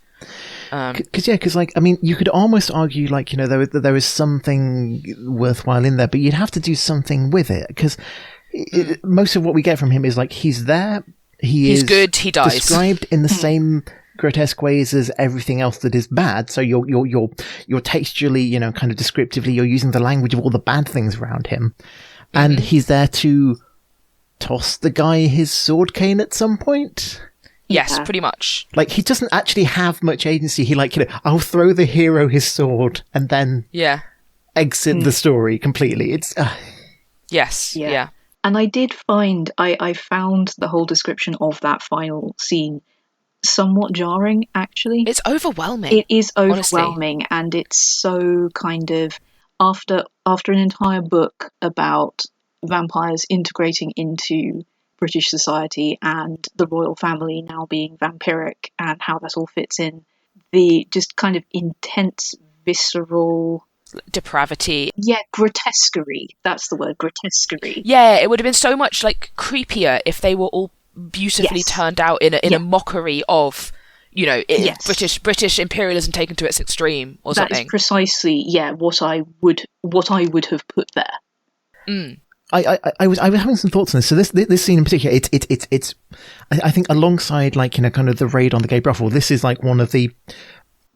Because like, I mean, you could almost argue, like, you know, there is something worthwhile in there, but you'd have to do something with it, because most of what we get from him is like, he's there, he's good, he dies. Described in the same grotesque ways as everything else that is bad. So you're textually, you know, kind of descriptively, you're using the language of all the bad things around him, and he's there to toss the guy his sword cane at some point. Yes, pretty much. Like, he doesn't actually have much agency. He, like, you know, I'll throw the hero his sword and then exit the story completely. It's yes, yeah. And I did find I found the whole description of that final scene somewhat jarring, actually. It's overwhelming. It is overwhelming, honestly. And it's so kind of after an entire book about vampires integrating into British society and the royal family now being vampiric and how that all fits in, the just kind of intense, visceral depravity. Yeah, grotesquerie. That's the word, grotesquerie. Yeah, it would have been so much like creepier if they were all beautifully turned out in a mockery of, you know, British imperialism taken to its extreme or something. That is precisely what I would have put there. I was having some thoughts on this. So this scene in particular, it's I think alongside, like, you know, kind of the raid on the gay brothel, this is like one of the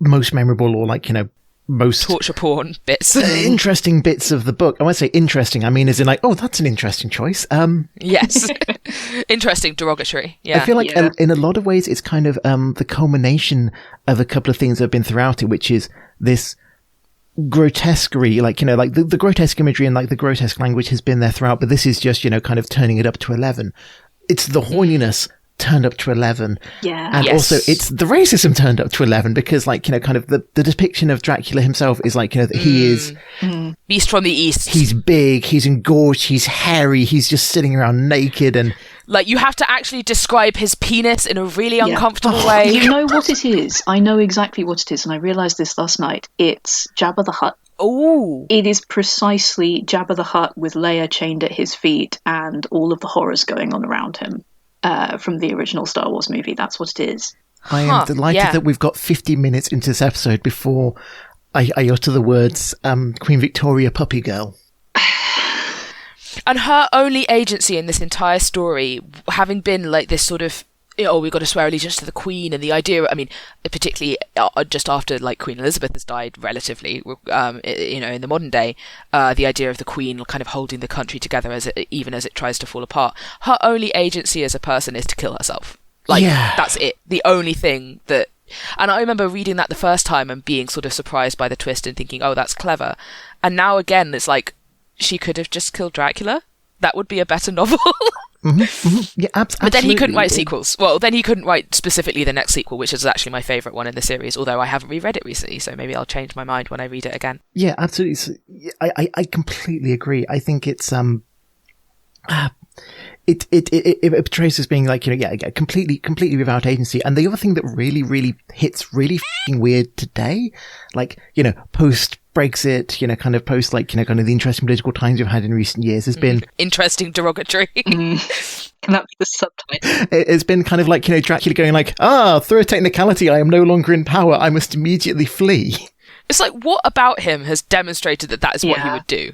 most memorable, or, like, you know, most torture porn bits, interesting bits of the book. I won't say interesting, I mean as in like, oh, that's an interesting choice. Yes. Interesting, derogatory. Yeah. I feel like in a lot of ways it's kind of the culmination of a couple of things that have been throughout it, which is this grotesquerie, like, you know, like the grotesque imagery and like the grotesque language has been there throughout, but this is just, you know, kind of turning it up to 11. It's the horniness turned up to 11. Yeah. And also it's the racism turned up to 11, because, like, you know, kind of the depiction of Dracula himself is like, you know, that he is beast from the east. He's big, he's engorged, he's hairy, he's just sitting around naked, and like, you have to actually describe his penis in a really uncomfortable way. You know what it is? I know exactly what it is, and I realised this last night. It's Jabba the Hutt. Oh. It is precisely Jabba the Hutt with Leia chained at his feet and all of the horrors going on around him from the original Star Wars movie. That's what it is. I am delighted that we've got 50 minutes into this episode before I utter the words Queen Victoria puppy girl. And her only agency in this entire story, having been like this sort of, oh, we've got to swear allegiance to the Queen, and the idea, I mean, particularly just after, like, Queen Elizabeth has died relatively, you know, in the modern day, the idea of the Queen kind of holding the country together even as it tries to fall apart. Her only agency as a person is to kill herself. Like, that's it. The only thing that... And I remember reading that the first time and being sort of surprised by the twist and thinking, oh, that's clever. And now again, it's like, she could have just killed Dracula. That would be a better novel. Yeah, absolutely. But then he couldn't write sequels. Well, then he couldn't write specifically the next sequel, which is actually my favourite one in the series, although I haven't reread it recently, so maybe I'll change my mind when I read it again. Yeah, absolutely. So, I completely agree. I think it's it portrays as being like, you know, completely without agency. And the other thing that really hits really f***ing weird today, like, you know, post Brexit, you know, kind of post, like, you know, kind of the interesting political times we've had in recent years has been interesting derogatory. Can that be the subtitle? It's been kind of like, you know, Dracula going like, through a technicality, I am no longer in power, I must immediately flee. It's like, what about him has demonstrated that is what he would do?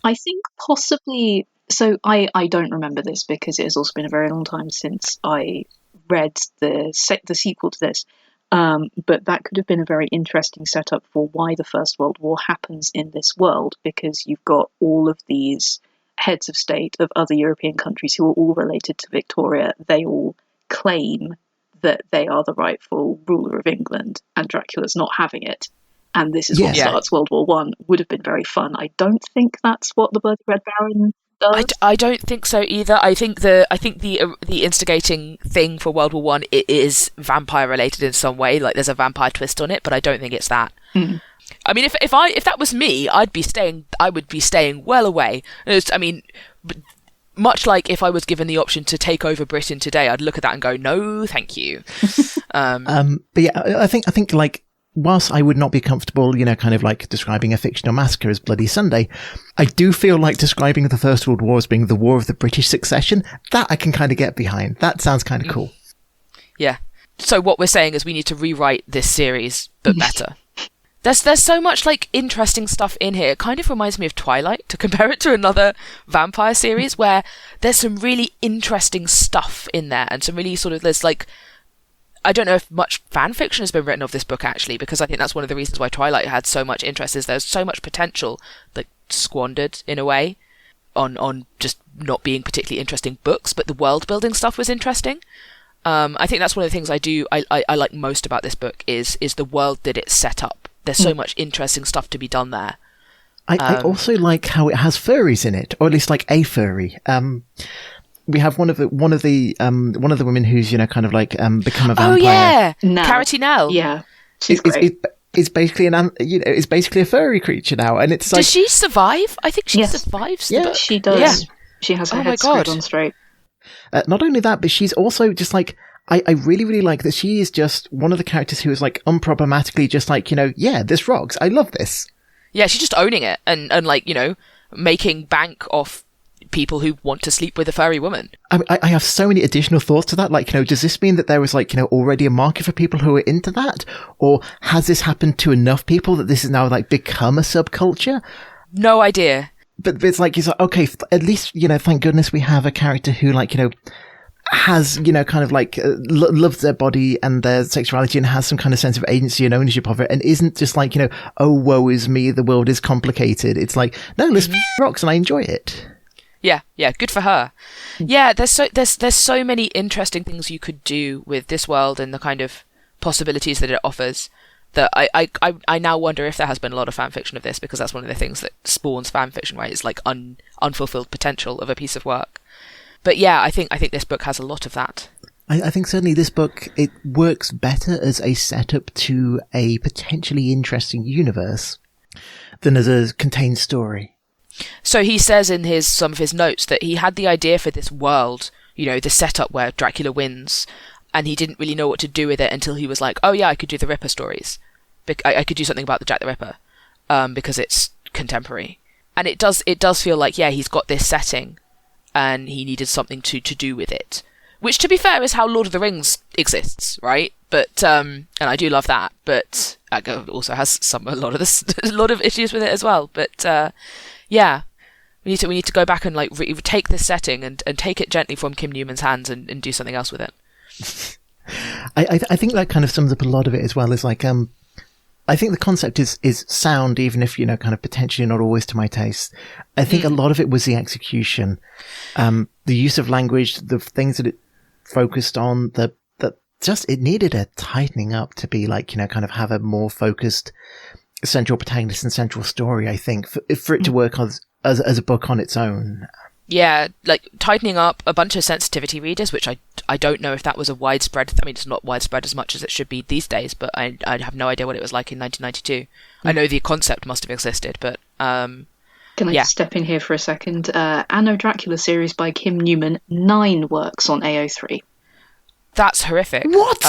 I think possibly. So I don't remember this because it has also been a very long time since I read the sequel to this. But that could have been a very interesting setup for why the First World War happens in this world, because you've got all of these heads of state of other European countries who are all related to Victoria. They all claim that they are the rightful ruler of England, and Dracula's not having it. And this is what starts World War One. Would have been very fun. I don't think that's what the Bloody Red Baron does. I don't think so either. I think the instigating thing for World War One is vampire related in some way. Like, there's a vampire twist on it, but I don't think it's that. I mean, if that was me, I would be staying well away. I mean, much like if I was given the option to take over Britain today, I'd look at that and go, no, thank you. But yeah, I think like, whilst I would not be comfortable, kind of like describing a fictional massacre as Bloody Sunday, I do feel like describing the First World War as being the War of the British Succession, that I can kind of get behind. That sounds kind of cool. Yeah. So what we're saying is we need to rewrite this series, but better. There's so much like interesting stuff in here. It kind of reminds me of Twilight, to compare it to another vampire series, where there's some really interesting stuff in there, and some really sort of, there's like, I don't know if much fan fiction has been written of this book actually, because I think that's one of the reasons why Twilight had so much interest, is there's so much potential like squandered in a way on just not being particularly interesting books, but the world building stuff was interesting. I think that's one of the things I like most about this book is the world that it set up. There's so much interesting stuff to be done there. I also like how it has furries in it, or at least like a furry. We have one of the women who's become a vampire. Oh yeah, Nell. Carity Nell. Yeah, she's great. It's basically it's basically a furry creature now, and it's like. Does she survive? I think she survives. Yeah, she does. Yeah. She has her head screwed on straight. Not only that, but she's also just like. I really, really like that she is just one of the characters who is like unproblematically just like, yeah, this rocks. I love this. Yeah, she's just owning it and like, making bank off people who want to sleep with a furry woman. I have so many additional thoughts to that. Like, does this mean that there was like, already a market for people who are into that? Or has this happened to enough people that this is now like become a subculture? No idea. But it's like, okay, at least, thank goodness we have a character who like, has, kind of like loves their body and their sexuality and has some kind of sense of agency and ownership of it and isn't just like, oh, woe is me, the world is complicated. It's like, no, this rocks and I enjoy it. Yeah, good for her. Yeah, there's so many interesting things you could do with this world and the kind of possibilities that it offers that I now wonder if there has been a lot of fan fiction of this, because that's one of the things that spawns fan fiction, right? It's like unfulfilled potential of a piece of work. But yeah, I think this book has a lot of that. I think certainly this book, it works better as a setup to a potentially interesting universe than as a contained story. So he says in some of his notes that he had the idea for this world, the setup where Dracula wins, and he didn't really know what to do with it until he was like, oh yeah, I could do the Ripper stories. I could do something about the Jack the Ripper, because it's contemporary. And it does feel like, yeah, he's got this setting, and he needed something to do with it. Which, to be fair, is how Lord of the Rings exists, right? But and I do love that, but it also has a lot of issues with it as well. But yeah, we need to go back and like take this setting and take it gently from Kim Newman's hands and do something else with it. I think that kind of sums up a lot of it as well. Is like I think the concept is sound, even if, kind of potentially not always to my taste. I think a lot of it was the execution, the use of language, the things that it focused on, it needed a tightening up to be like, kind of have a more focused central protagonist and central story, I think, for it to work as a book on its own. Yeah, like tightening up a bunch of sensitivity readers, which I don't know if that was a widespread. I mean, it's not widespread as much as it should be these days, but I have no idea what it was like in 1992. I know the concept must have existed, but Can I just step in here for a second? Anno Dracula series by Kim Newman, 9 works on AO3. That's horrific. What?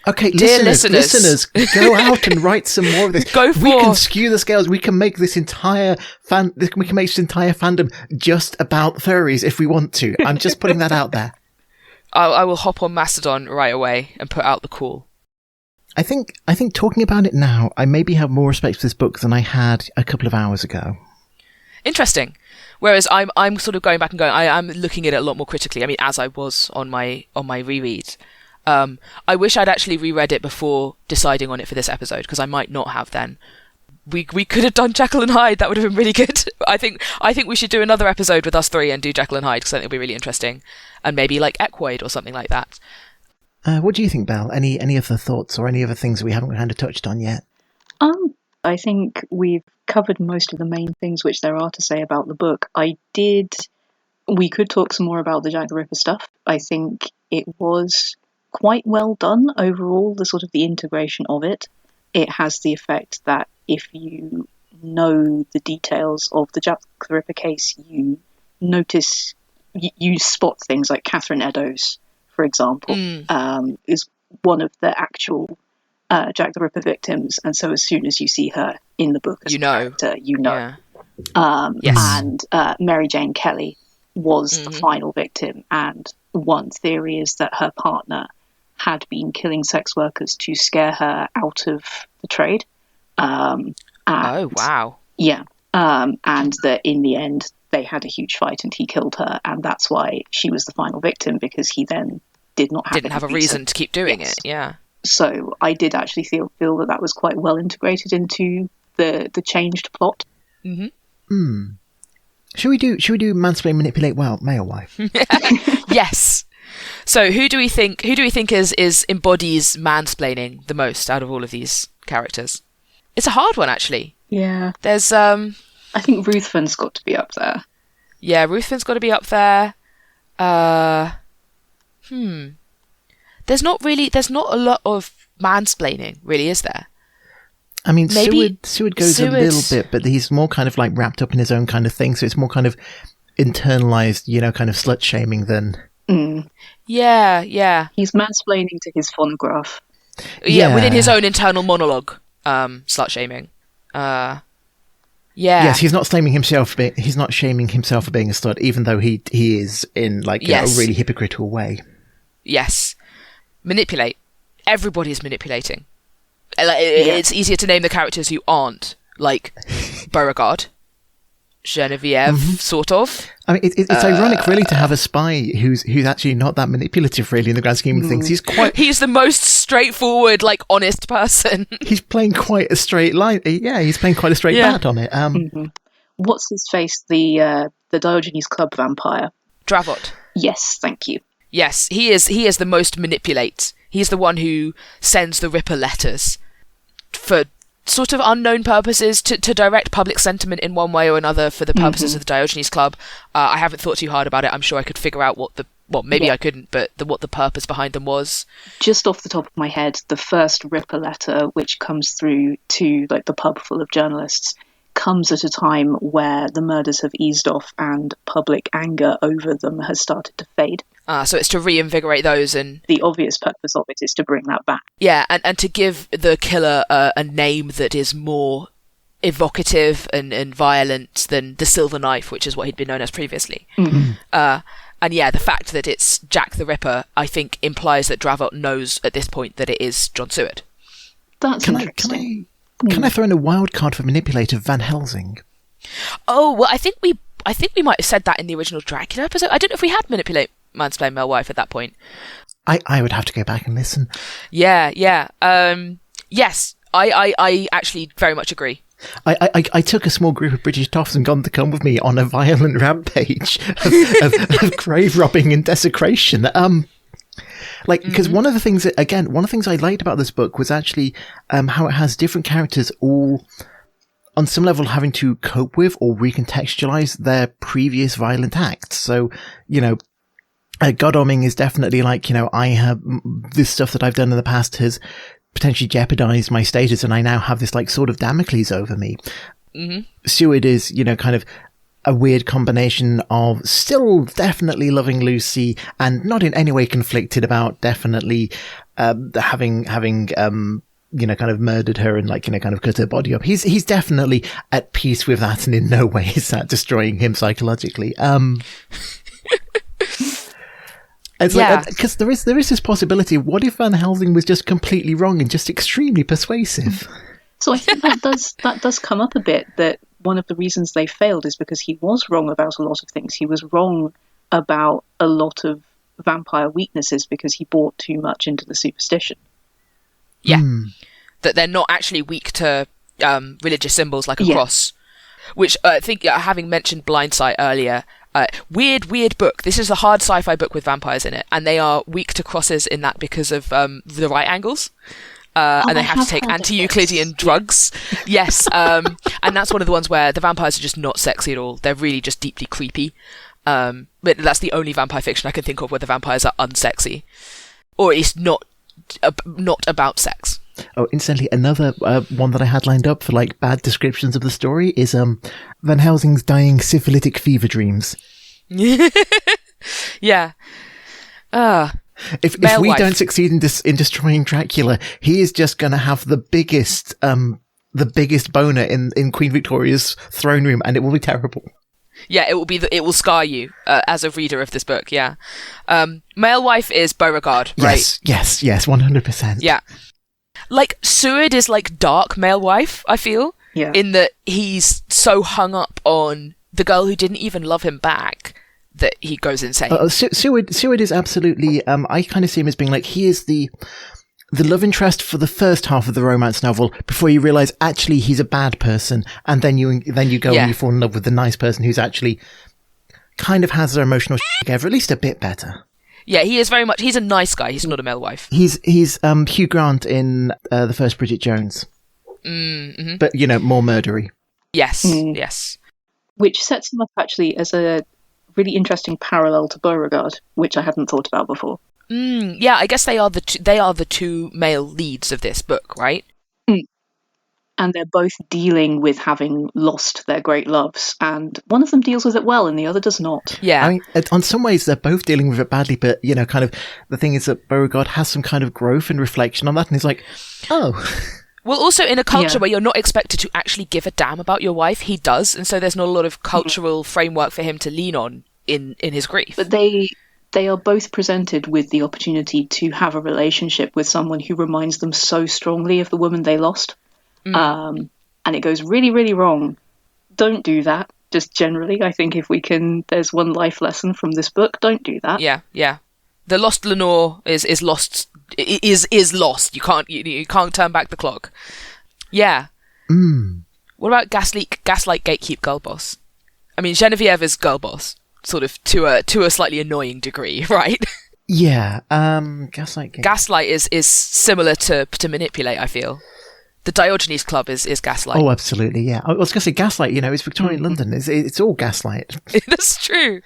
Okay, dear listeners, go out and write some more of this. Go for. We can skew the scales. We can make this entire fandom just about furries if we want to. I'm just putting that out there. I will hop on Mastodon right away and put out the call. I think talking about it now, I maybe have more respect for this book than I had a couple of hours ago. Interesting. Whereas I'm sort of going back and going, I'm looking at it a lot more critically. I mean, as I was on my reread. I wish I'd actually reread it before deciding on it for this episode, because I might not have then. We could have done Jekyll and Hyde. That would have been really good. I think we should do another episode with us three and do Jekyll and Hyde, because I think it'll be really interesting. And maybe like Equoid or something like that. What do you think, Belle? Any other thoughts or any other things we haven't kind of touched on yet? I think we've covered most of the main things which there are to say about the book. We could talk some more about the Jack the Ripper stuff. I think it was quite well done overall, the integration of it. It has the effect that if you know the details of the Jack the Ripper case, you notice, you spot things like Catherine Eddowes, for example, is one of the actual Jack the Ripper victims, and so as soon as you see her in the book as a character, you know. Yeah. Yes. And Mary Jane Kelly was the final victim, and one theory is that her partner had been killing sex workers to scare her out of the trade. Oh, wow. Yeah. And that in the end, they had a huge fight and he killed her, and that's why she was the final victim, because he then didn't have a reason to keep doing it. Yeah. So I did actually feel that was quite well integrated into the changed plot. Mm-hmm. Should we do mansplain, manipulate, male wife? Yes. So who do we think is embodies mansplaining the most out of all of these characters? It's a hard one, actually. Yeah. There's I think Ruthven's got to be up there. Yeah, Ruthven's got to be up there. There's not a lot of mansplaining, really, is there? I mean, Maybe Seward goes a little bit, but he's more kind of like wrapped up in his own kind of thing, so it's more kind of internalized, kind of slut shaming than. Yeah. He's mansplaining to his phonograph. Yeah, within his own internal monologue, slut shaming. Yes, he's not shaming himself. He's not shaming himself for being a slut, even though he is in a really hypocritical way. Yes, manipulate. Everybody is manipulating. It's easier to name the characters who aren't, like Beauregard, Genevieve, sort of. I mean, it's ironic, really, to have a spy who's actually not that manipulative, really, in the grand scheme of things. He's the most straightforward, honest person. He's playing quite a straight line. Yeah, he's playing quite a straight bat on it. What's his face? The Diogenes Club vampire. Dravot. Yes, thank you. Yes, he is the most manipulate. He's the one who sends the Ripper letters for sort of unknown purposes to direct public sentiment in one way or another for the purposes of the Diogenes Club. I haven't thought too hard about it. I'm sure I could figure out I couldn't, but what the purpose behind them was. Just off the top of my head, the first Ripper letter, which comes through to the pub full of journalists, comes at a time where the murders have eased off and public anger over them has started to fade. So it's to reinvigorate those, and the obvious purpose of it is to bring that back. Yeah, and to give the killer a name that is more evocative and violent than the Silver Knife, which is what he'd been known as previously. And yeah, the fact that it's Jack the Ripper, I think, implies that Dravot knows at this point that it is John Seward. That's interesting. Can I throw in a wild card for manipulator Van Helsing? Oh, well, I think we might have said that in the original Dracula episode. I don't know if we had manipulate mansplain male wife at that point. I would have to go back and listen. Yeah. Yes, I actually very much agree. I took a small group of British toffs and got them to come with me on a violent rampage of grave robbing and desecration. Because one of the things I liked about this book was actually how it has different characters all on some level having to cope with or recontextualize their previous violent acts. So, Godalming is definitely I have this stuff that I've done in the past has potentially jeopardized my status, and I now have this sort of Damocles over me. Seward is, kind of a weird combination of still definitely loving Lucy and not in any way conflicted about definitely having kind of murdered her and kind of cut her body up. He's definitely at peace with that, and in no way is that destroying him psychologically. It's because there is this possibility. What if Van Helsing was just completely wrong and just extremely persuasive? So I think that does come up a bit, that one of the reasons they failed is because he was wrong about a lot of things. He was wrong about a lot of vampire weaknesses because he bought too much into the superstition. Yeah, that they're not actually weak to religious symbols like a cross, which I think, having mentioned Blindsight earlier, weird book. This is a hard sci-fi book with vampires in it, and they are weak to crosses in that because of the right angles. And they have to take anti-Euclidean drugs. Yes, and that's one of the ones where the vampires are just not sexy at all. They're really just deeply creepy. But that's the only vampire fiction I can think of where the vampires are unsexy, or at least not about sex. Oh, incidentally, another one that I had lined up for bad descriptions of the story is Van Helsing's dying syphilitic fever dreams. Yeah. If Male we wife. don't succeed in destroying Dracula, he is just going to have the biggest boner in Queen Victoria's throne room, and it will be terrible. Yeah, it will scar you as a reader of this book. Yeah, male wife is Beauregard, right? Yes, 100%. Yeah, like Seward is like dark male wife. I feel in that he's so hung up on the girl who didn't even love him back that he goes insane. Seward is absolutely. I kind of see him as being like he is the love interest for the first half of the romance novel before you realize actually he's a bad person, and then you go and you fall in love with the nice person who's actually kind of has their emotional together, at least a bit better. Yeah, he is very much. He's a nice guy. He's not a male wife. He's Hugh Grant in the first Bridget Jones, but more murdery. Yes, yes. Which sets him up actually as a really interesting parallel to Beauregard, which I hadn't thought about before. Yeah, I guess they are the two male leads of this book, right? And they're both dealing with having lost their great loves, and one of them deals with it well and the other does not. Yeah. I mean, on some ways they're both dealing with it badly, but kind of the thing is that Beauregard has some kind of growth and reflection on that, and he's like, oh. Well, also in a culture where you're not expected to actually give a damn about your wife, he does, and so there's not a lot of cultural framework for him to lean on in his grief. But they are both presented with the opportunity to have a relationship with someone who reminds them so strongly of the woman they lost. And it goes really, really wrong. Don't do that. Just generally, I think there's one life lesson from this book. Don't do that. Yeah. The lost Lenore is lost. Is lost. You can't turn back the clock. Yeah. What about Gaslight Gatekeep Girl Boss? I mean, Genevieve is Girl Boss, sort of to a slightly annoying degree, right? Yeah. Gaslight is similar to Manipulate, I feel. The Diogenes Club is Gaslight. Oh, absolutely, yeah. I was going to say Gaslight, it's Victorian London. It's all gaslight. That's true.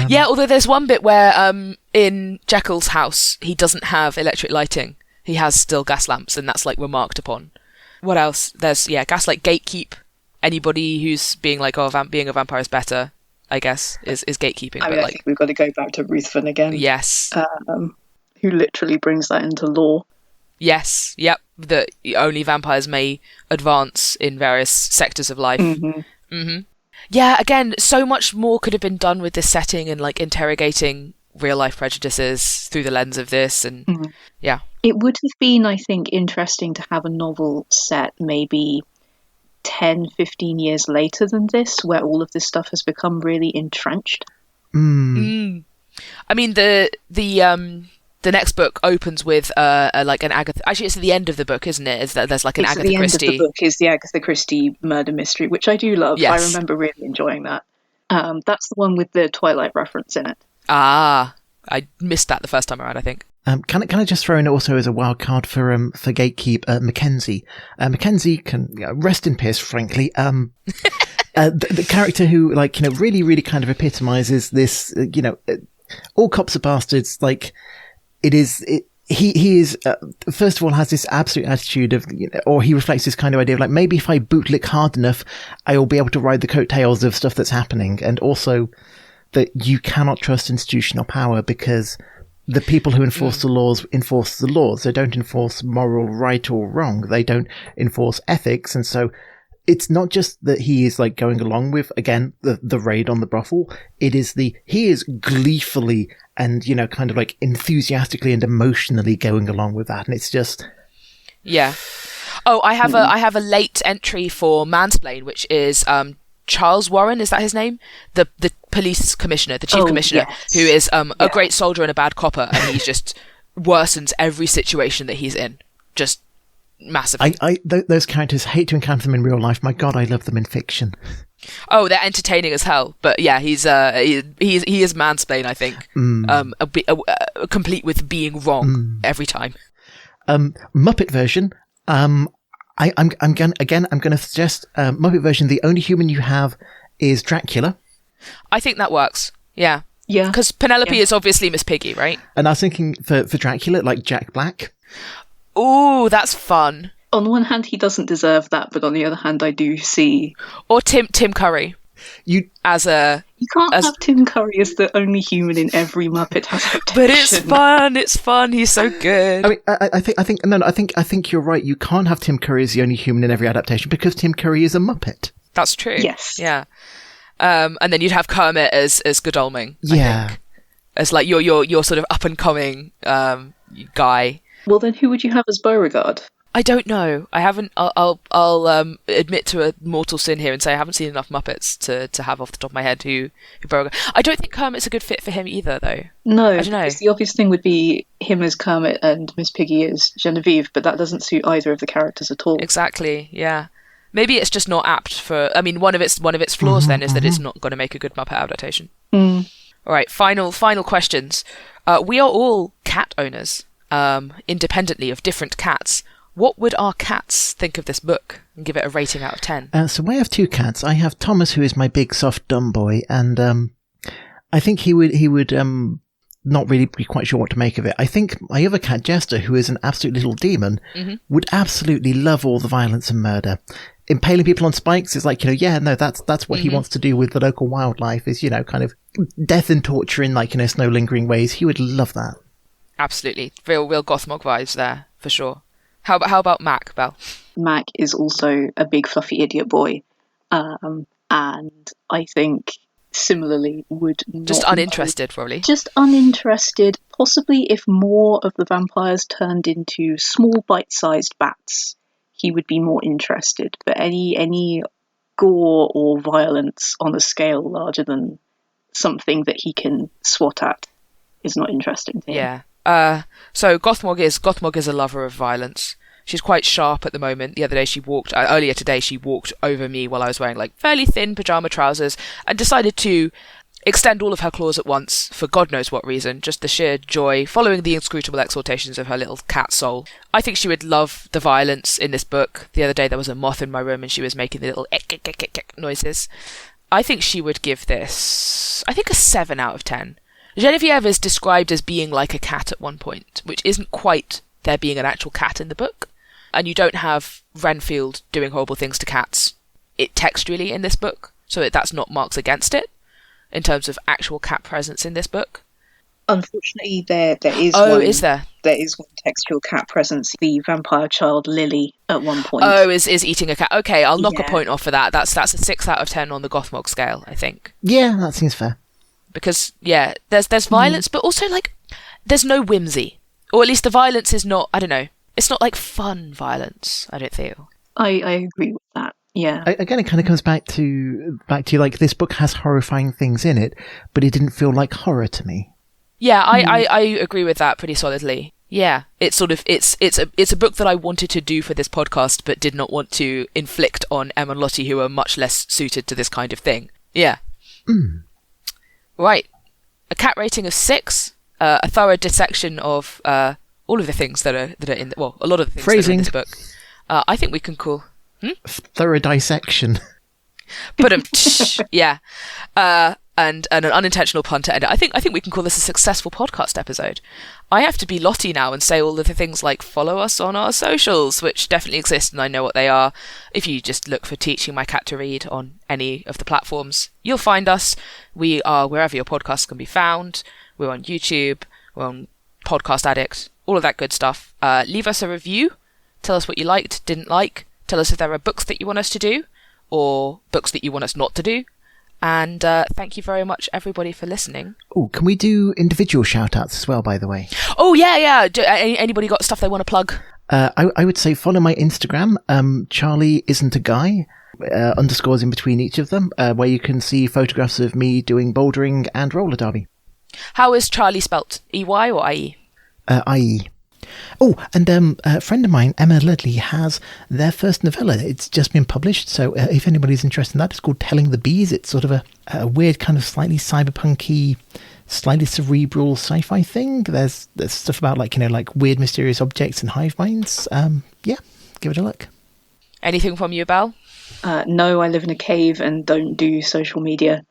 Yeah. Although there's one bit where in Jekyll's house, he doesn't have electric lighting. He has still gas lamps, and that's like remarked upon. What else? There's, Gaslight Gatekeep. Anybody who's being like, being a vampire is better, I guess, is gatekeeping. I think we've got to go back to Ruthven again. Yes. Who literally brings that into law. Yes, yep. That only vampires may advance in various sectors of life. Yeah, again, so much more could have been done with this setting and like interrogating real life prejudices through the lens of this, and yeah. It would have been, I think, interesting to have a novel set maybe 10, 15 years later than this, where all of this stuff has become really entrenched. I mean, the next book opens with like an Agatha. Actually, it's at the end of the book, isn't it? There's like an Agatha Christie. End of the book is the Agatha Christie murder mystery, which I do love. Yes. I remember really enjoying that. That's the one with the Twilight reference in it. Ah, I missed that the first time around, I think. Can I just throw in also as a wild card for Gatekeep Mackenzie? Mackenzie can rest in peace, frankly. The character who really, really kind of epitomizes this. All cops are bastards. Like. He is first of all has this absolute attitude of, or he reflects this kind of idea of like, maybe if I bootlick hard enough, I will be able to ride the coattails of stuff that's happening. And also that you cannot trust institutional power because the people who enforce the laws. They don't enforce moral right or wrong. They don't enforce ethics. And so it's not just that he is like going along with, again, the raid on the brothel. It is he is gleefully and, kind of like enthusiastically and emotionally going along with that. And it's just... Yeah. Oh, I have a late entry for Mansplain, which is Charles Warren, is that his name? The police commissioner, the chief commissioner, yes. who is a great soldier and a bad copper, and he just worsens every situation that he's in. Just massively. Those characters, hate to encounter them in real life. My God, I love them in fiction. Oh, they're entertaining as hell. But yeah, he is Mansplain, I think. Complete with being wrong every time. Muppet version. I'm gonna suggest Muppet version. The only human you have is Dracula. I think that works. Yeah. Yeah. Because Penelope is obviously Miss Piggy, right? And I was thinking for Dracula, like Jack Black. Ooh, that's fun. On the one hand, he doesn't deserve that, but on the other hand, I do see... Or Tim Curry. You as a You can't have Tim Curry as the only human in every Muppet adaptation. But it's fun. It's fun. He's so good. I mean, I think you're right. You can't have Tim Curry as the only human in every adaptation because Tim Curry is a Muppet. That's true. Yes. Yeah. And then you'd have Kermit as Godalming. Yeah. I think, as like your sort of up and coming guy. Well, then who would you have as Beauregard? I don't know. I haven't. I'll admit to a mortal sin here and say I haven't seen enough Muppets to have off the top of my head who Beauregard. I don't think Kermit's a good fit for him either, though. No, I don't know. The obvious thing would be him as Kermit and Miss Piggy as Genevieve, but that doesn't suit either of the characters at all. Exactly. Yeah. Maybe it's just not apt for. I mean, one of its flaws then is that it's not going to make a good Muppet adaptation. Mm. All right. Final questions. We are all cat owners, independently of different cats. What would our cats think of this book and give it a rating out of 10? So I have two cats. I have Thomas, who is my big, soft, dumb boy, and I think he would not really be quite sure what to make of it. I think my other cat, Jester, who is an absolute little demon, would absolutely love all the violence and murder. Impaling people on spikes is like, that's what he wants to do with the local wildlife is, kind of death and torture in like, no lingering ways. He would love that. Absolutely. Real Gothmog vibes there, for sure. How about Mac, Belle? Mac is also a big fluffy idiot boy, and I think similarly would not just uninterested, probably. Just uninterested. Possibly, if more of the vampires turned into small, bite-sized bats, he would be more interested. But any gore or violence on a scale larger than something that he can swat at is not interesting to him. Yeah. So Gothmog is a lover of violence. She's quite sharp at the moment. The other day earlier today she walked over me while I was wearing like fairly thin pajama trousers and decided to extend all of her claws at once for God knows what reason, just the sheer joy following the inscrutable exhortations of her little cat soul. I think she would love the violence in this book. The other day there was a moth in my room and she was making the little ek noises. I think she would give this, a 7 out of 10. Genevieve is described as being like a cat at one point, which isn't quite there being an actual cat in the book. And you don't have Renfield doing horrible things to cats textually in this book, so that's not marks against it in terms of actual cat presence in this book. Unfortunately, there is is there? There is one textual cat presence. The vampire child Lily at one point. Oh, is eating a cat. Okay, I'll knock a point off for that. That's a 6 out of 10 on the Gothmog scale, I think. Yeah, that seems fair. Because, yeah, there's violence, but also, like, there's no whimsy. Or at least the violence is not, I don't know, it's not, like, fun violence, I don't feel. I agree with that, yeah. Again, it kind of comes back to, like, this book has horrifying things in it, but it didn't feel like horror to me. Yeah, I agree with that pretty solidly. Yeah, it's sort of, it's a book that I wanted to do for this podcast, but did not want to inflict on Em and Lottie, who are much less suited to this kind of thing. Yeah. Right. A cat rating of 6, a thorough dissection of all of the things that are in a lot of the things that are in this book. I think we can call thorough dissection. But yeah. And an unintentional pun to end it. I think we can call this a successful podcast episode. I have to be Lottie now and say all of the things like follow us on our socials, which definitely exist and I know what they are. If you just look for Teaching My Cat to Read on any of the platforms, you'll find us. We are wherever your podcasts can be found. We're on YouTube, we're on Podcast Addict, all of that good stuff. Leave us a review. Tell us what you liked, didn't like. Tell us if there are books that you want us to do or books that you want us not to do. And thank you very much, everybody, for listening. Oh, can we do individual shout-outs as well, by the way? Oh, yeah. Anybody got stuff they want to plug? I would say follow my Instagram, Charlie Isn't a Guy, underscores in between each of them, where you can see photographs of me doing bouldering and roller derby. How is Charlie spelt? EY or IE? IE. Oh, and a friend of mine, Emma Ledley, has their first novella. It's just been published, so if anybody's interested in that, it's called Telling the Bees. It's sort of a weird kind of slightly cyberpunky, slightly cerebral sci-fi thing. There's stuff about like weird mysterious objects and hive minds. Yeah, give it a look. Anything from you, Belle? No, I live in a cave and don't do social media.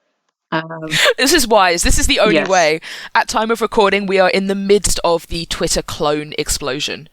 This is wise. This is the only Yes. way. At time of recording, we are in the midst of the Twitter clone explosion.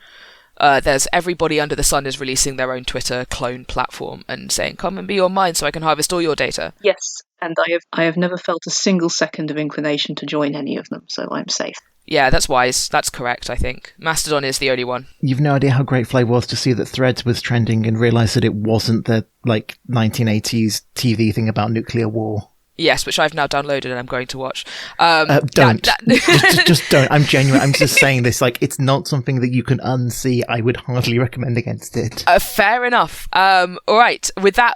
There's everybody under the sun is releasing their own Twitter clone platform and saying, come and be on mine so I can harvest all your data. Yes, and I have never felt a single second of inclination to join any of them, so I'm safe. Yeah, that's wise. That's correct, I think. Mastodon is the only one. You've no idea how grateful I was to see that Threads was trending and realise that it wasn't the 1980s TV thing about nuclear war. Yes, which I've now downloaded and I'm going to watch. Don't. just don't. I'm genuine. I'm just saying this. It's not something that you can unsee. I would hardly recommend against it. Fair enough. All right. With that,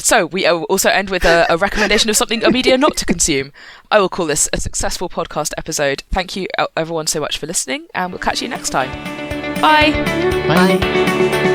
so we also end with a recommendation of something, a media not to consume. I will call this a successful podcast episode. Thank you, everyone, so much for listening, and we'll catch you next time. Bye. Bye.